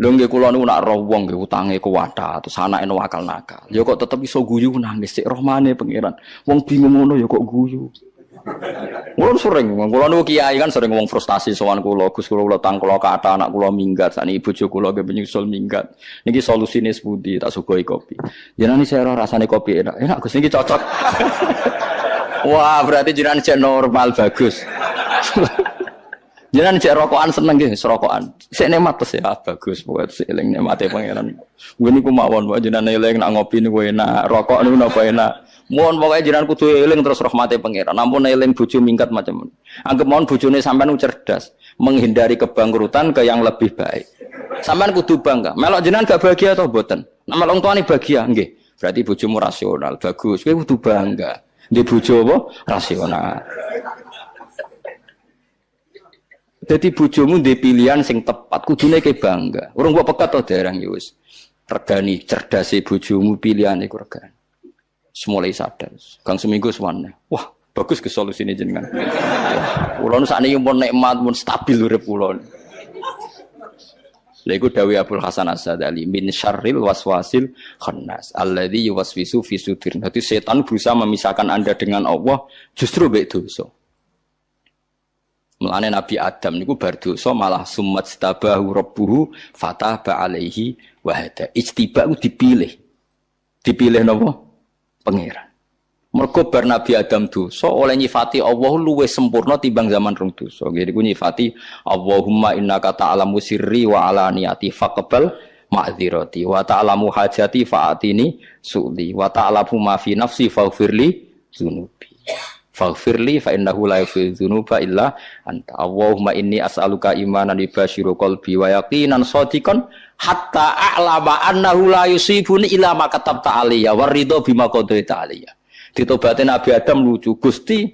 Lho nggih kula niku nak roh wong nggih utange kuwatha terus anake wakal nakal. Ya kok tetep iso guyu nangis sik rahmane pangeran. Wong bingung ngono ya kok guyu. Kula sering, kula niku kiai kan sering wong frustasi sowan kula, Gus kula tang kula kata anak kula minggat, sakniki bojo kula nggih menyusul minggat. Niki solusine sepundi tak sugoi kopi. Jenengan saya ora rasane kopi enak. Enak Gus niki cocok. Wah, berarti jenengan jek normal bagus. Jenengan jek rokokan seneng nggih, rokokan. Sik nikmat terus ya bagus, pokoke sik eling nikmate pangeran. Kuwi niku mawon wae jenengan eling nak ngopi niku enak, rokok niku napa enak. Mohon pokoke jenengan kudu eling terus rahmate pangeran. Ampun eling bojo minggat macam. Anggap mohon bojone sampean cerdas, menghindari kebangkrutan ke yang lebih baik. Sampean kudu bangga. Melok jenengan gak bahagia atau mboten? Nek melok tuane bahagia nggih. Berarti bojomu rasional, bagus. Kowe kudu bangga. Ndek bojo apa? Rasional. Jadi bojomu ndek pilihan sing tepat, kudune ke bangga. Urung kok pekat to dereng ya wis. Regani cerdase bojomu pilihane iku regani. Semulai sadar. Kang seminggu suwane. Wah, bagus ke solusine jenengan. Kula nu sakniki pun nikmat, pun stabil urip kula. Lha iku dawuh Abdul Hasan As-Sadali min syarril waswasil khannas alladzi yuwaswisu fi sudur. Dadi setan berusaha memisahkan Anda dengan Allah justru mbek dosa. Mulane Nabi Adam niku bar dosa malah summat stabahu rabbuhu fataba alaihi wa hada. Ijtiba ku dipilih. Dipilih napa? Pangeran. Mergo bar Nabi Adam dosa oleh nyifati Allah luwih sempurna timbang zaman rong dosa. Nggih niku nyifati Allahumma innaka ta'lamu sirri wa alaniyati faqbal ma'dzirati wa ta'lamu hajati fa'atini su'li wa ta'lamu ma fi nafsi faghfirli dzunubi. Faghfirli fa innahu la yaghfiru dzunuba illa anta. Allahumma inni as'aluka imanan yubashiru qalbi wa yaqinan shadiqan hatta a'lama annahu la yusibuni illa ma katabta alayya waridha bima qadaita alayya. Ditobate Nabi Adam lucu, Gusti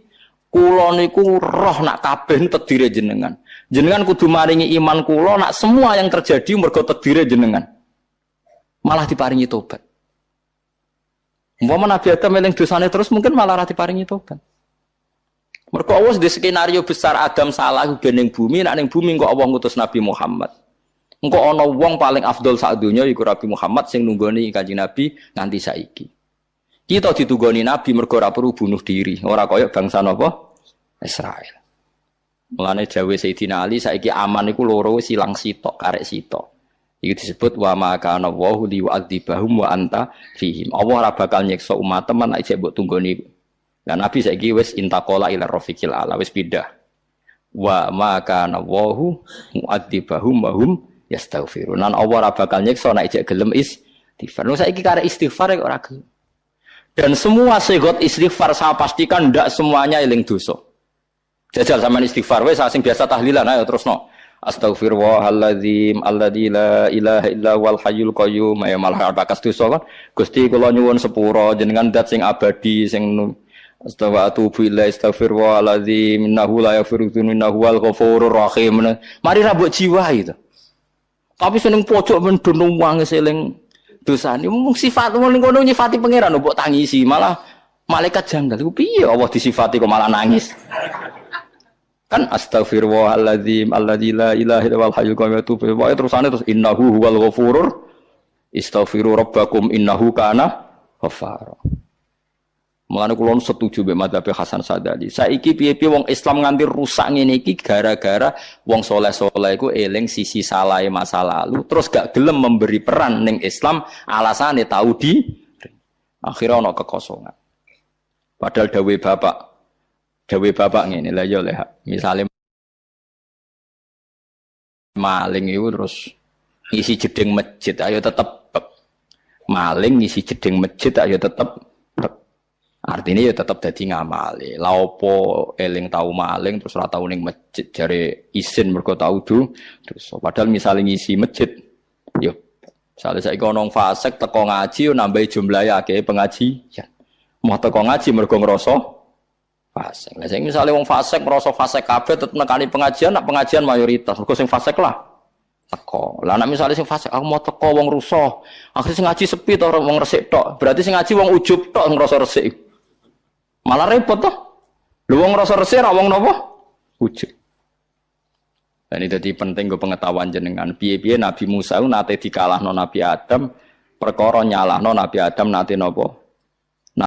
kula niku roh nak kabeh tedire jenengan. Jenengan kudu maringi iman kula nak semua yang terjadi mergo tedire jenengan. Malah diparingi tobat. Umpama Nabi Adam eling dosane terus mungkin malah ra diparingi tobat. Mergo Allah di skenario besar Adam salah ben ning bumi, nak ning bumi kok Allah ngutus Nabi Muhammad. Engko ana wong paling afdol sak donya iku Nabi Muhammad sing nunggoni Kanjeng Nabi nganti saiki. Kita ditunggoni Nabi mergo ora perlu bunuh diri, ora kaya bangsa napa? Israel. Mulane dawuh Sayyidina Ali saiki aman iku loro wis ilang sitok, karek sitok. Iki disebut wa ma kana Allahu liwa'adzibahum wa anta fihim. Allah ora bakal nyiksa umat teman nek mbok tunggoni. Lah Nabi saiki wis intaqala ila rafiqil ala wis pindah. Wa ma kana Allahu mu'adzibahum wa hum yastaghfirun. Nan Allah ora bakal nyiksa nek gelem istighfar. Nah saiki karek istighfar ora gelem. Dan semua segot istighfar saya pastikan ndak semuanya eling dosa. Jajal sampean istighfar wis sing biasa tahlilan ayo terusno. Astaghfirullahaladzim alladzi la ilaha illa huwal hayyul qayyum ya malah bakas dosa kan Gusti kula nyuwun sepura jenengan zat sing abadi sing astaghfirullahaladzim innahu la yaghfiru dzunuba innahu huwal ghafurur rahim. Mari ra mbok jiwa itu. Tapi seneng pojok men dono wong eling dosane mung sifat wong ngono nyifati pangeran mbok tangisi malah malaikat janggal iku piye Allah disifati kok malah nangis. Kan astaghfirullahaladzim alladzi la ilaha illa huwal hayyul qayyum wa terusane terus innahu huwal ghafurur istaghfiru rabbakum innahu kana ghafara. Mulane kula setuju mbek madzhab Hasan Sadali. Saiki piye-piye wong Islam nganti rusak ngene iki gara-gara wong saleh-saleh iku eling sisi salahe masa lalu terus gak gelem memberi peran ning Islam alasane tau di akhirnya ana kekosongan. Padahal dawuh bapak ngene lha ya leh misale maling itu terus ngisi jeding masjid ayo tetep maling ngisi jeding masjid ayo tetep artinya ya tetep dadi ngamali lha opo eling tau maling terus ora tau ning masjid jare isin mergo tau terus padahal misale ngisi masjid yo misale saiki ana wong fasik teko ngaji yo nambahi jumlahe akeh pengajian mau teko ngaji mergo ngrasa fasik. Lah sing misale wong fasik merasa fasik kabeh tetep nekani pengajian, nak pengajian mayoritas. Mergo sing fasik lah teko. Lah nek misale sing fasik aku mau teko wong rusuh, akhire sing ngaji sepi to wong resik tok. Berarti sing ngaji wong ujub tok ngrasa resik. Malah repot toh. Lho wong ngrasa resik ra wong napa? Ujub. Dan ini jadi penting go pengetahuan jenengan. Piye-piye Nabi Musa nate dikalahno Nabi Adam, perkara nyalahno Nabi Adam nate napa?